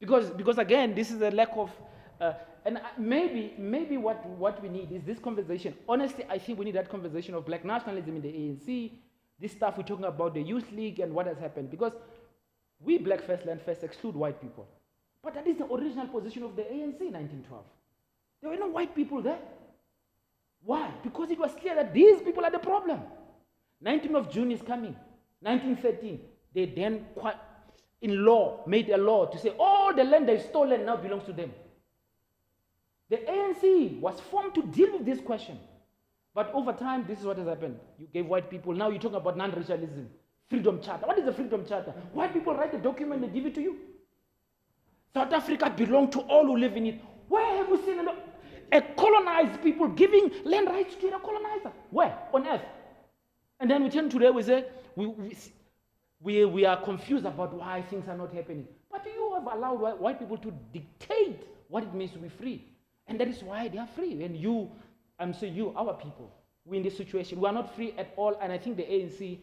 Speaker 4: Because again, this is a lack of, and maybe what we need is this conversation. Honestly, I think we need that conversation of black nationalism in the ANC, this stuff we're talking about the Youth League and what has happened. Because we black first, land first exclude white people. But that is the original position of the ANC in 1912. There were no white people there. Why? Because it was clear that these people are the problem. 19th of June is coming. 1913, they then made a law to say all the land they've stolen now belongs to them. The ANC was formed to deal with this question. But over time, this is what has happened. You gave white people, now you're talking about non-racialism. Freedom Charter. What is the Freedom Charter? White people write a document, they give it to you. South Africa belongs to all who live in it. Where have we seen a colonized people giving land rights to a colonizer? Where? On earth. And then we turn today, we say, we are confused about why things are not happening. But you have allowed white people to dictate what it means to be free. And that is why they are free. And you, I'm saying you, our people, we're in this situation. We are not free at all. And I think the ANC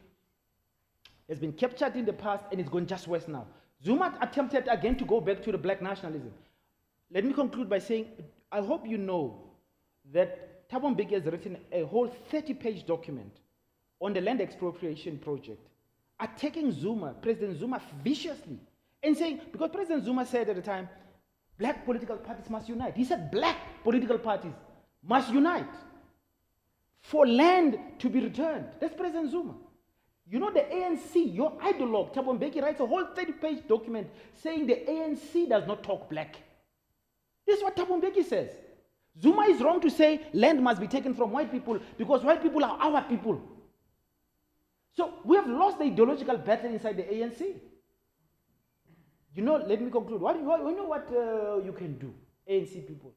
Speaker 4: has been captured in the past and it's going just worse now. Zuma attempted again to go back to the black nationalism. Let me conclude by saying, I hope you know that Thabo Mbeki has written a whole 30-page document on the land expropriation project, attacking Zuma, President Zuma, viciously, and saying, because President Zuma said at the time, black political parties must unite. He said black political parties must unite for land to be returned. That's President Zuma. You know the ANC, your ideologue, Thabo Mbeki, writes a whole 30-page document saying the ANC does not talk black. This is what Thabo Mbeki says. Zuma is wrong to say land must be taken from white people because white people are our people. So we have lost the ideological battle inside the ANC. You know, let me conclude. You know what you can do, ANC people?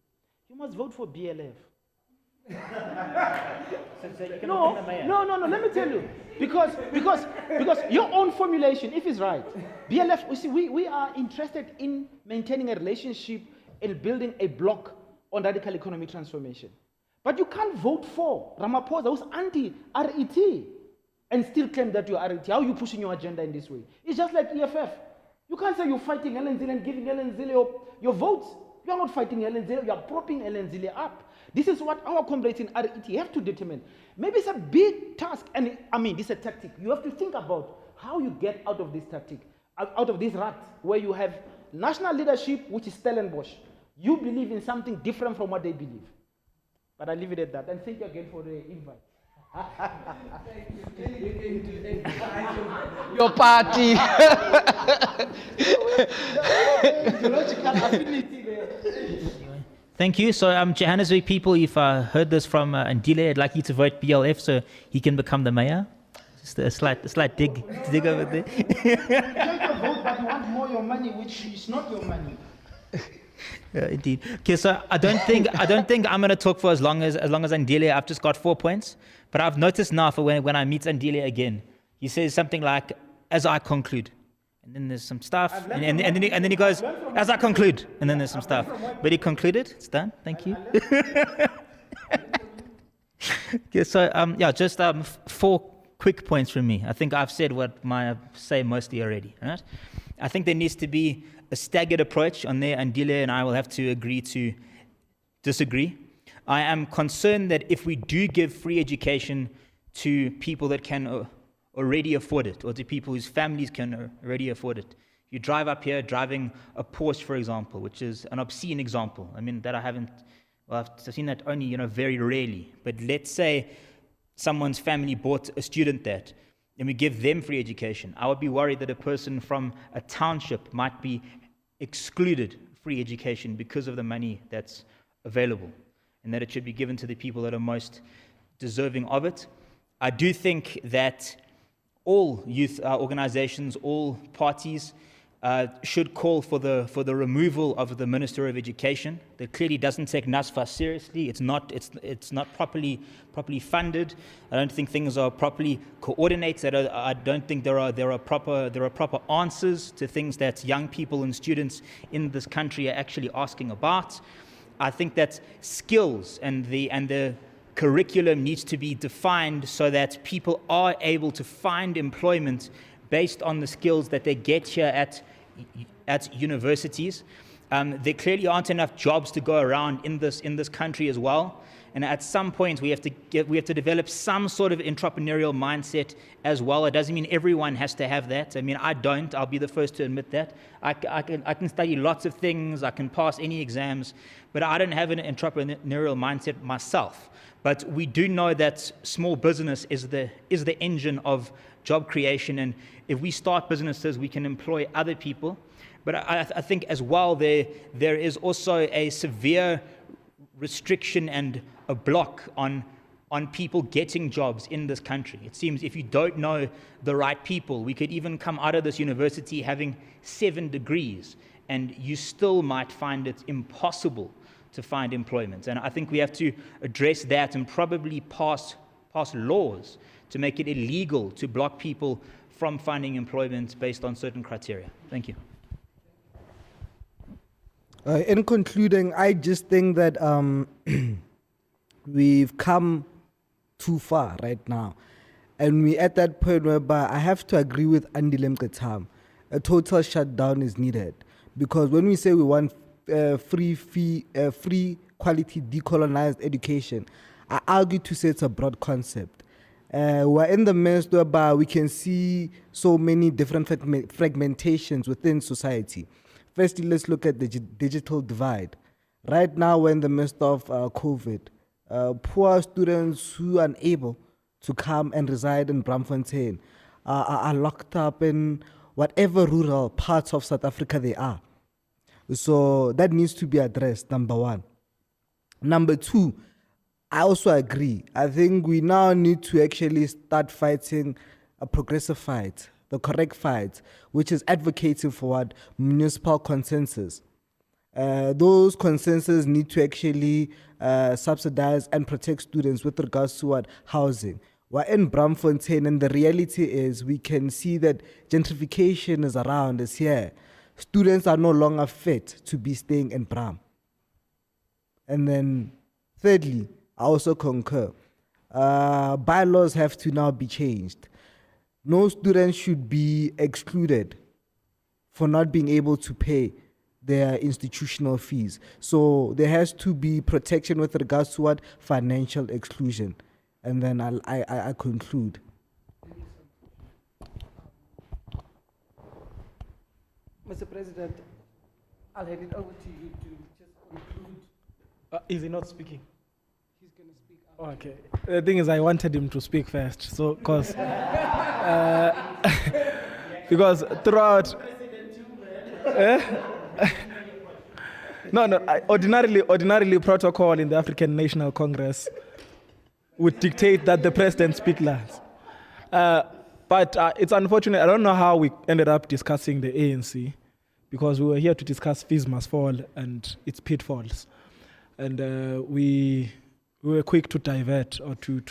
Speaker 4: You must vote for BLF. No, let me tell you. Because your own formulation, if it's right, BLF, you see, we are interested in maintaining a relationship and building a bloc on radical economic transformation. But you can't vote for Ramaphosa, who's anti-RET, and still claim that you're RET. How are you pushing your agenda in this way? It's just like EFF. You can't say you're fighting Helen Zille and giving Helen Zille your votes. You are not fighting Helen Zille, you are propping Helen Zille up. This is what our comrades in RET have to determine. Maybe it's a big task, and I mean, this is a tactic. You have to think about how you get out of this tactic, out of this rut, where you have national leadership, which is Stellenbosch. You believe in something different from what they believe. But I leave it at that, and thank you again for the invite.
Speaker 1: Your party.
Speaker 4: Ideological affinity there.
Speaker 5: Thank you. So, Johannesburg people, if I heard this from Ndile, I'd like you to vote BLF so he can become the mayor. Just a slight dig over there.
Speaker 4: You take a vote, but you want more your money, which is not your money.
Speaker 5: Indeed. Okay, so I don't think I'm going to talk for as long as Andile. I've just got 4 points, but I've noticed now for when I meet Andile again, he says something like, "As I conclude," and then there's some stuff, and then he goes, "As I conclude," and then there's some stuff. But he concluded. It's done. Thank you. Okay, so just 4 quick points from me. I think I've said what I say mostly already. Right? I think there needs to be a staggered approach on there, and Andile and I will have to agree to disagree. I am concerned that if we do give free education to people that can already afford it, or to people whose families can already afford it. You drive up here driving a Porsche, for example, which is an obscene example. I mean, that I haven't, well, I've seen that only, very rarely. But let's say someone's family bought a student that, and we give them free education. I would be worried that a person from a township might be excluded free education because of the money that's available, and that it should be given to the people that are most deserving of it. I do think that all youth organizations, all parties should call for the removal of the Minister of Education. That clearly doesn't take NSFAS seriously. It's not properly funded. I don't think things are properly coordinated. I don't think there are proper answers to things that young people and students in this country are actually asking about. I think that skills and the curriculum needs to be defined so that people are able to find employment based on the skills that they get here at universities. There clearly aren't enough jobs to go around in this country as well. And at some point, we have to develop some sort of entrepreneurial mindset as well. It doesn't mean everyone has to have that. I mean, I don't. I'll be the first to admit that. I can study lots of things. I can pass any exams, but I don't have an entrepreneurial mindset myself. But we do know that small business is the engine of job creation, and if we start businesses, we can employ other people. But I think as well there is also a severe restriction and a block on people getting jobs in this country. It seems if you don't know the right people, we could even come out of this university having 7 degrees, and you still might find it impossible to find employment. And I think we have to address that and probably pass laws to make it illegal to block people from finding employment based on certain criteria. Thank you.
Speaker 6: In concluding, I just think that we've come too far right now. And we're at that point whereby I have to agree with Andile Mqetam. A total shutdown is needed. Because when we say we want free quality decolonized education, I argue to say it's a broad concept. We're in the midst whereby we can see so many different fragmentations within society. Firstly, let's look at the digital divide. Right now, we're in the midst of COVID. Poor students who are unable to come and reside in Braamfontein are locked up in whatever rural parts of South Africa they are. So that needs to be addressed, number one. Number two, I also agree. I think we now need to actually start fighting a progressive fight, the correct fight, which is advocating for what? Municipal consensus. Those consensus need to actually subsidize and protect students with regards to what? Housing. We're in Braamfontein, and the reality is we can see that gentrification is around us here. Students are no longer fit to be staying in Bram. And then thirdly, I also concur. Bylaws have to now be changed. No student should be excluded for not being able to pay their institutional fees. So there has to be protection with regards to what? Financial exclusion. And then I conclude.
Speaker 1: Mr. President, I'll hand it over to you to just conclude.
Speaker 2: Is he not speaking?
Speaker 1: He's going to speak out.
Speaker 2: Okay. The thing is, I wanted him to speak first, so because throughout. Ordinarily, protocol in the African National Congress would dictate that the president speak last. But it's unfortunate. I don't know how we ended up discussing the ANC, because we were here to discuss fees must fall and its pitfalls. And we were quick to divert or to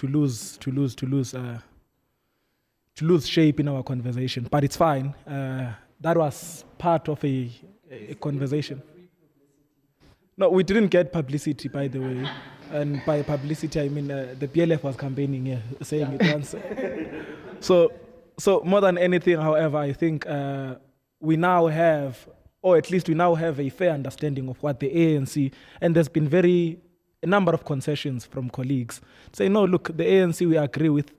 Speaker 2: lose shape in our conversation. But it's fine. That was part of a conversation. No, we didn't get publicity, by the way. And by publicity, I mean the PLF was campaigning here, saying it once. So more than anything, however, I think we now have, or at least we now have a fair understanding of what the ANC, and there's been a number of concessions from colleagues, say, no, look, the ANC, we agree with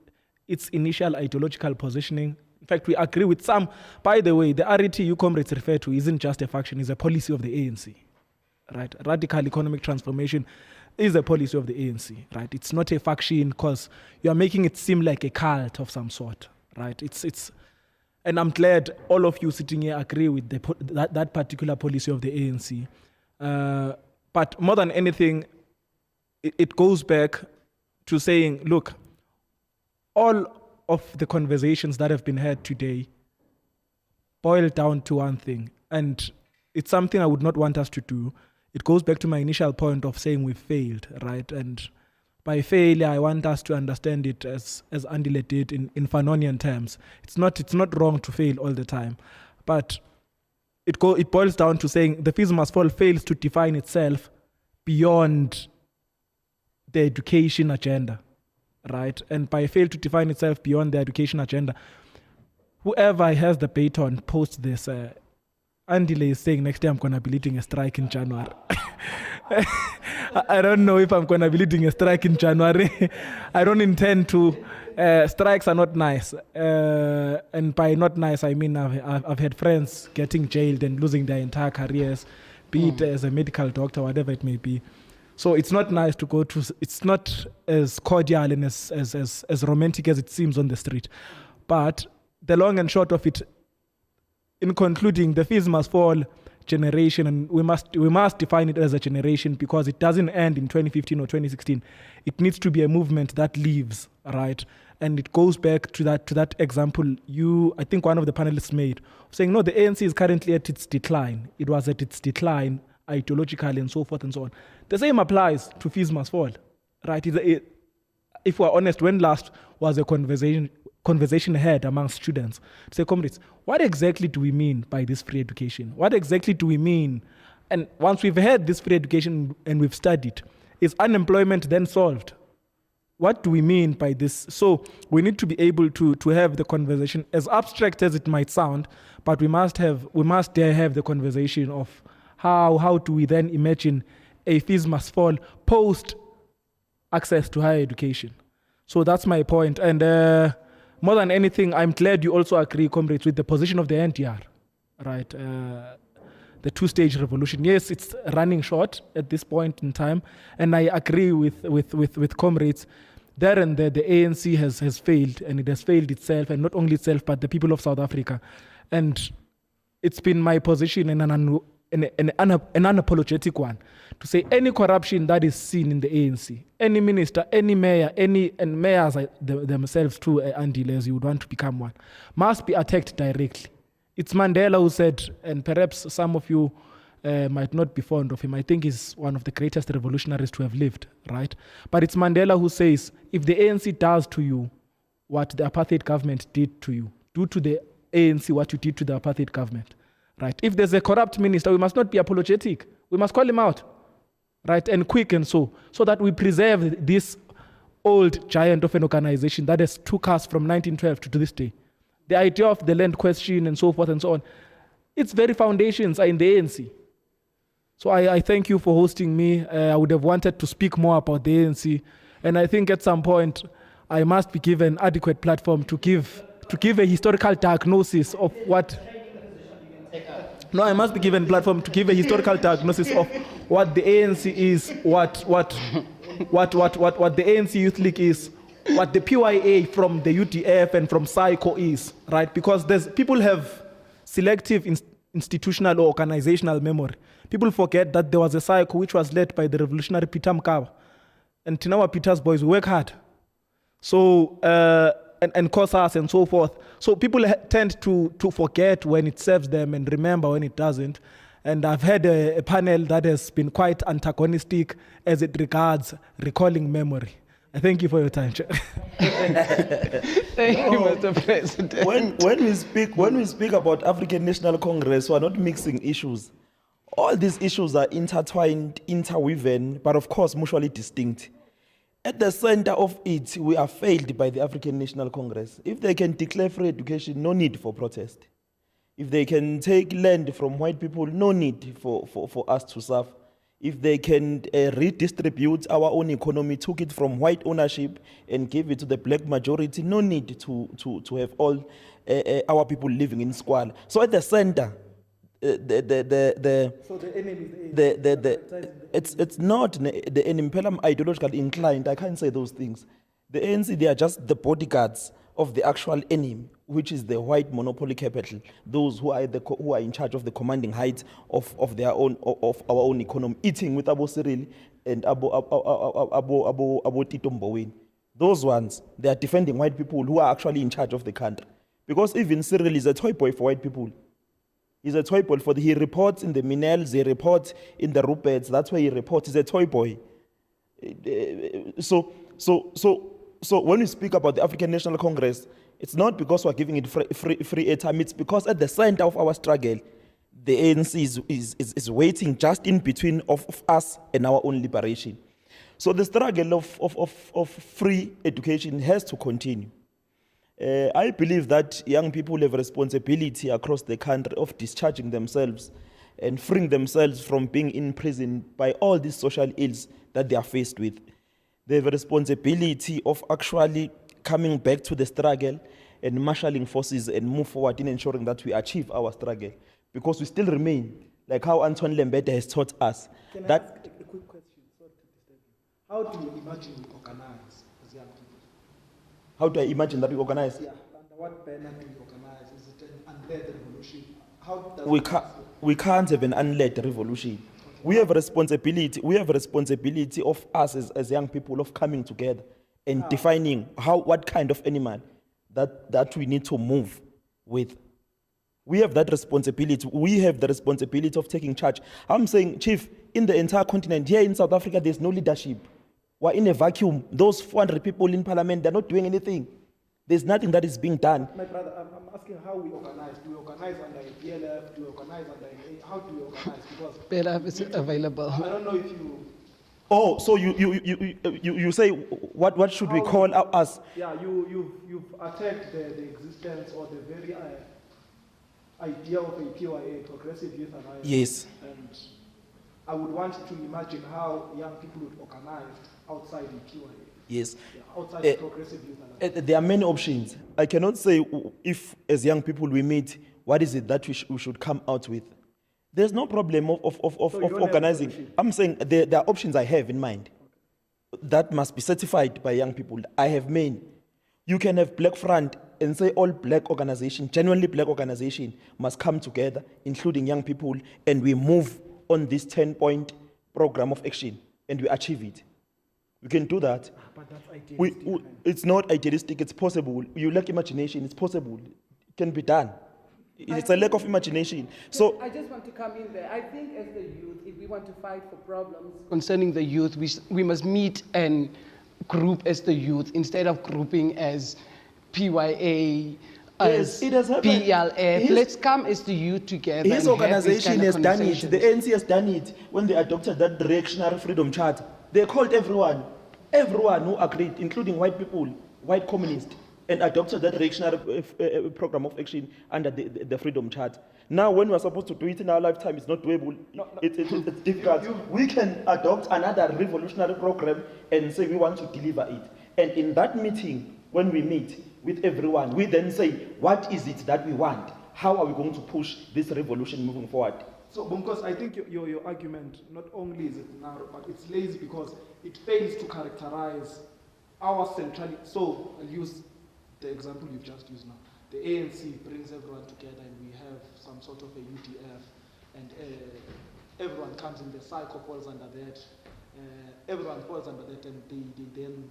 Speaker 2: its initial ideological positioning. In fact, we agree with some. By the way, the RET you comrades refer to isn't just a faction, it's a policy of the ANC. Right? Radical economic transformation is a policy of the ANC, right? It's not a faction because you are making it seem like a cult of some sort, right? And I'm glad all of you sitting here agree with that particular policy of the ANC. But more than anything, it goes back to saying, look, all of the conversations that have been had today boil down to one thing, and it's something I would not want us to do. It goes back to my initial point of saying we failed, right? And by failure, I want us to understand it as Andile did in Fanonian terms. It's not wrong to fail all the time, but it boils down to saying the fees must fall fails to define itself beyond the education agenda, right? And by fail to define itself beyond the education agenda, whoever has the baton post this, Andile is saying next year I'm going to be leading a strike in January. I don't know if I'm going to be leading a strike in January. I don't intend to. Strikes are not nice. And by not nice, I mean I've had friends getting jailed and losing their entire careers, be it as a medical doctor, whatever it may be. So it's not nice to go to, it's not as cordial and as romantic as it seems on the street. But the long and short of it, in concluding, the fees must fall generation, and we must define it as a generation because it doesn't end in 2015 or 2016. It needs to be a movement that lives, right? And it goes back to that example I think one of the panelists made, saying, no, the ANC is currently at its decline. It was at its decline ideologically and so forth and so on. The same applies to fees must fall, right? If we're honest, when last was a conversation had among students to say, comrades, what exactly do we mean by this free education? What exactly do we mean? And once we've had this free education and we've studied, is unemployment then solved? What do we mean by this? So we need to be able to have the conversation, as abstract as it might sound, but we must dare have the conversation of how do we then imagine a fees must fall post access to higher education. So that's my point. And more than anything, I'm glad you also agree, comrades, with the position of the NDR, right? The two-stage revolution. Yes, it's running short at this point in time, and I agree with comrades. There and there, the ANC has failed, and it has failed itself, and not only itself, but the people of South Africa. And it's been my position and an unapologetic one to say any corruption that is seen in the ANC, any minister, any mayor, and mayors themselves too, Andile, as you would want to become one, must be attacked directly. It's Mandela who said, and perhaps some of you might not be fond of him, I think he's one of the greatest revolutionaries to have lived, right? But it's Mandela who says, if the ANC does to you what the apartheid government did to you, do to the ANC what you did to the apartheid government. Right. If there's a corrupt minister, we must not be apologetic. We must call him out, right, and quick and so that we preserve this old giant of an organization that has took us from 1912 to this day. The idea of the land question and so forth and so on, its very foundations are in the ANC. So I thank you for hosting me. I would have wanted to speak more about the ANC, and I think at some point I must be given adequate platform to give a historical diagnosis of what. No, I must be given platform to give a historical diagnosis of what the ANC is, what the ANC Youth League is, what the PYA from the UDF and from PSYCO is, right? Because people have selective institutional or organizational memory. People forget that there was a PSYCO which was led by the revolutionary Peter Mkaba. And Tinawa Peter's boys work hard. So and COSAS and so forth. So people tend to forget when it serves them and remember when it doesn't. And I've had a panel that has been quite antagonistic as it regards recalling memory. I thank you for your time, Chair.
Speaker 1: Thank you, Mr. President.
Speaker 3: When we speak about African National Congress, we are not mixing issues. All these issues are intertwined, interwoven, but of course mutually distinct. At the center of it, we are failed by the African National Congress. If they can declare free education, no need for protest. If they can take land from white people, no need for us to serve. If they can redistribute our own economy, took it from white ownership and give it to the black majority, no need to have all our people living in squalor. So at the center,
Speaker 2: So the enemy is
Speaker 3: it's not the enemy. I'm ideologically inclined. I can't say those things. The ANC, they are just the bodyguards of the actual enemy, which is the white monopoly capital. Those who are in charge of the commanding heights of our own economy, eating with Abu Cyril and Abu Tito Mboweni. Those ones, they are defending white people who are actually in charge of the country. Because even Cyril is a toy boy for white people. He's a toy boy he reports in the Minels, he reports in the Ruperts, that's where he reports. He's a toy boy. So when we speak about the African National Congress, it's not because we're giving it free airtime, it's because at the center of our struggle, the ANC is waiting just in between of us and our own liberation. So the struggle of free education has to continue. I believe that young people have a responsibility across the country of discharging themselves and freeing themselves from being imprisoned by all these social ills that they are faced with. They have a responsibility of actually coming back to the struggle and marshalling forces and move forward in ensuring that we achieve our struggle. Because we still remain, like how Antoine Lembede has taught us.
Speaker 2: Can I ask a quick question? Sorry to disturb you. How do you imagine we organize as young people?
Speaker 3: How do I imagine that we organize?
Speaker 2: Yeah, under what banner do we organize? Is it an unled revolution? How does
Speaker 3: we can't have an unled revolution. Okay. We have a responsibility. We have a responsibility of us as young people of coming together and defining what kind of animal that we need to move with. We have that responsibility. We have the responsibility of taking charge. I'm saying, Chief, in the entire continent, here in South Africa, there's no leadership. We're in a vacuum. Those 400 people in parliament, they're not doing anything. There's nothing that is being done.
Speaker 2: My brother, I'm asking how we organize. Do we organize under a PLF? Do we organize under a... How do we organize? Because
Speaker 1: PLF is available.
Speaker 2: I don't know if you...
Speaker 3: Oh, so you say, what should we call us?
Speaker 2: Yeah, you've attacked the existence or the very idea of a PYA, Progressive Youth Alliance.
Speaker 3: Yes.
Speaker 2: And I would want to imagine how young people would organize outside the PYA.
Speaker 3: Yes.
Speaker 2: Yeah, outside the Progressive Youth Alliance.
Speaker 3: There are many options. I cannot say if, as young people, we meet, what is it that we should come out with. There's no problem of organizing. I'm saying there are options I have in mind that must be certified by young people. I have many. You can have Black Front and say all black organization, genuinely black organization, must come together, including young people, and we move on this 10-point program of action, and we achieve it. We can do that.
Speaker 2: But that's idealistic.
Speaker 3: It's not idealistic, it's possible. You lack imagination, it's possible. It can be done. It's a lack of imagination. So
Speaker 1: I just want to come in there. I think as the youth, if we want to fight for problems concerning the youth, we must meet and group as the youth instead of grouping as PYA, as PLF. Let's come as the youth together.
Speaker 3: His organization has done it. The ANC has done it when they adopted that reactionary freedom charter. They called everyone who agreed, including white people, white communists, and adopted that reactionary program of action under the freedom charter. Now, when we're supposed to do it in our lifetime, it's not doable. It's difficult. We can adopt another revolutionary program and say we want to deliver it. And in that meeting, when we meet with everyone, we then say, what is it that we want? How are we going to push this revolution moving forward?
Speaker 2: So, Bunkos, I think your argument, not only is it narrow, but it's lazy because it fails to characterize our centrality. So, I'll use the example you've just used now. The ANC brings everyone together and we have some sort of a UDF and everyone comes in, the cycle falls under that. Everyone falls under that and they then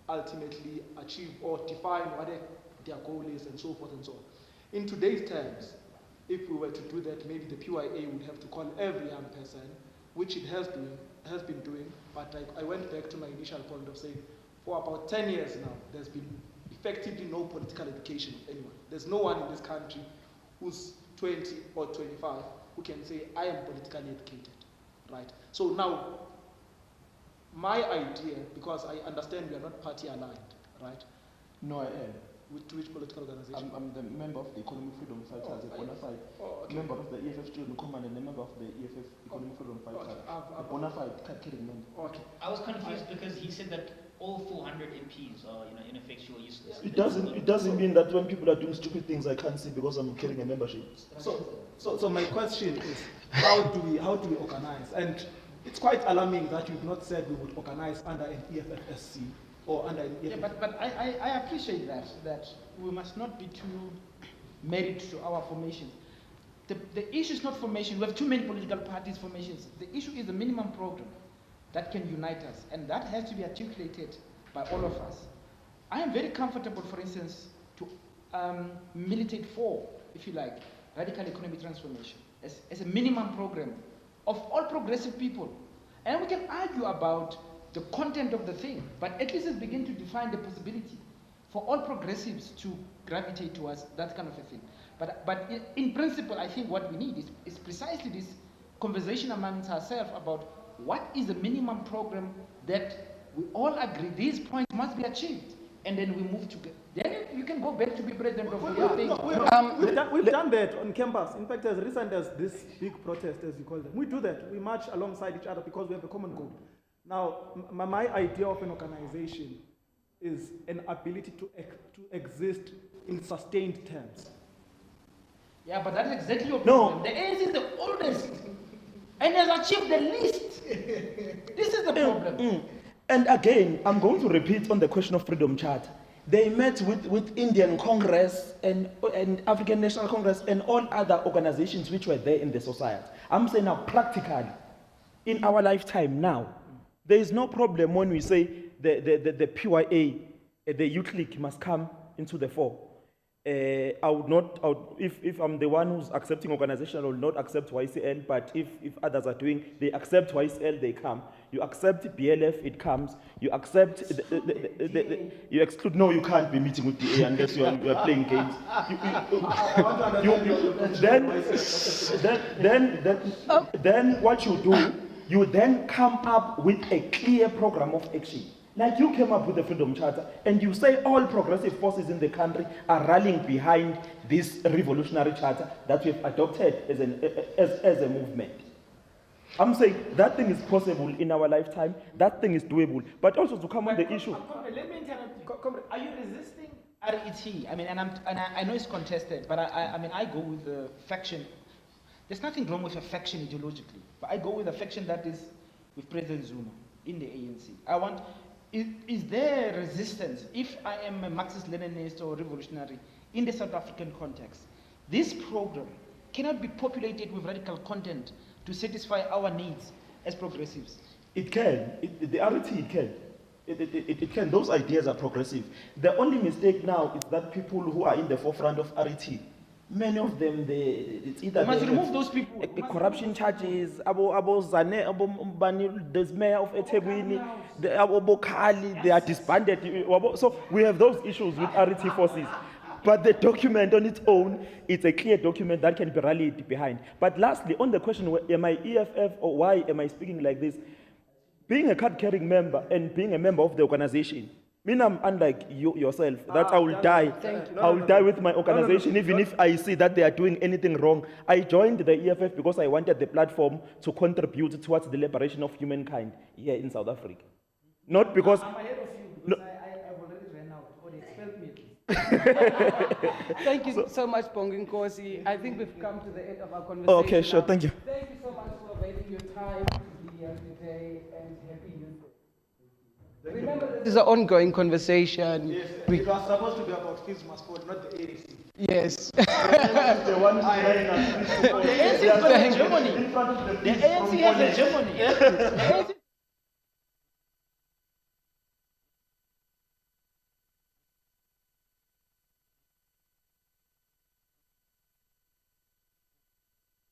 Speaker 7: ultimately achieve or define what their goal is and so forth and so on. In today's terms, if we were to do that, maybe the PYA would have to call every young person, which it has been doing, but I went back to my initial point of saying, for about 10 years now, there's been effectively no political education of anyone. There's no one in this country who's 20 or 25 who can say, I am politically educated, right? So now, my idea, because I understand we are not party aligned, right?
Speaker 3: No, I am.
Speaker 7: To which political organization?
Speaker 3: I'm the member of the Economic Freedom Fighters, a bona fide member of the EFF Student Command and a member of the EFF Economic Freedom Fighters, a bona fide card-carrying member.
Speaker 7: Okay.
Speaker 5: I was confused because he said that all 400 MPs are, ineffectual, useless.
Speaker 3: It doesn't mean that when people are doing stupid things, I can't see because I'm carrying a membership.
Speaker 7: So my question is, how do we organize? And it's quite alarming that you've not said we would organize under an EFFSC or under an EFF.
Speaker 4: Yeah, but I appreciate that we must not be too married to our formations. The issue is not formation. We have too many political parties formations. The issue is the minimum program that can unite us, and that has to be articulated by all of us. I am very comfortable, for instance, to militate for, if you like, radical economic transformation as a minimum program of all progressive people. And we can argue about the content of the thing, but at least let's begin to define the possibility for all progressives to gravitate towards that kind of a thing. But in principle, I think what we need is precisely this conversation amongst ourselves about what is the minimum program that we all agree these points must be achieved, and then we move together. Then you can go back to be president of the thing.
Speaker 2: We've done that on campus. In fact, as recent as this big protest, as you call them, we do that. We march alongside each other because we have a common goal. Now, my idea of an organization is an ability to exist in sustained terms.
Speaker 4: Yeah, but that's exactly your problem. The ANC is the oldest and has achieved the least. This is the problem.
Speaker 3: And again, I'm going to repeat on the question of Freedom Charter. They met with Indian Congress and African National Congress and all other organizations which were there in the society. I'm saying now, practically, in our lifetime now, there is no problem when we say the PYA, the Youth League must come into the fore. If I'm the one who's accepting organization, I will not accept YCL, but if others are doing, they accept YCL, they come. You accept BLF, it comes. You accept, you exclude, no, you can't be meeting with DA unless you are playing games. Then what you do, you then come up with a clear program of action. Like you came up with the Freedom Charter, and you say all progressive forces in the country are rallying behind this revolutionary charter that we've adopted as a movement. I'm saying that thing is possible in our lifetime, that thing is doable, but also to come on the issue.
Speaker 4: Let me interrupt. Are you resisting RET? I mean, and I know it's contested, but I go with the faction. There's nothing wrong with a faction ideologically, but I go with a faction that is with President Zuma in the ANC. Is there resistance if I am a Marxist-Leninist or revolutionary in the South African context? This program cannot be populated with radical content to satisfy our needs as progressives.
Speaker 3: It can. The RET, it can. It can. Those ideas are progressive. The only mistake now is that people who are in the forefront of RET, many of them, it's either
Speaker 4: we must remove those people.
Speaker 3: Corruption charges, there's mayor of eThekwini, Bokali, they are disbanded. So we have those issues with RET forces. But the document on its own, it's a clear document that can be rallied behind. But lastly, on the question, am I EFF or why am I speaking like this? Being a card-carrying member and being a member of the organization, I'm unlike yourself, that I will die. I will die with my organization, even if I see that they are doing anything wrong. I joined the EFF because I wanted the platform to contribute towards the liberation of humankind here in South Africa. Not because...
Speaker 4: I'm ahead of you because I've already ran out, or they expelled me at least.
Speaker 1: Thank you so much, Bongin Kosi. I think we've come to the end of our conversation.
Speaker 3: Okay, sure, thank you.
Speaker 1: Thank you so much for availing your time to be here today, and happy Youth Day. Remember, this is an ongoing conversation.
Speaker 7: Yes, it was supposed to be about fees must fall, not the ANC.
Speaker 1: Yes.
Speaker 3: The one
Speaker 4: The ANC has got hegemony. The ANC has hegemony.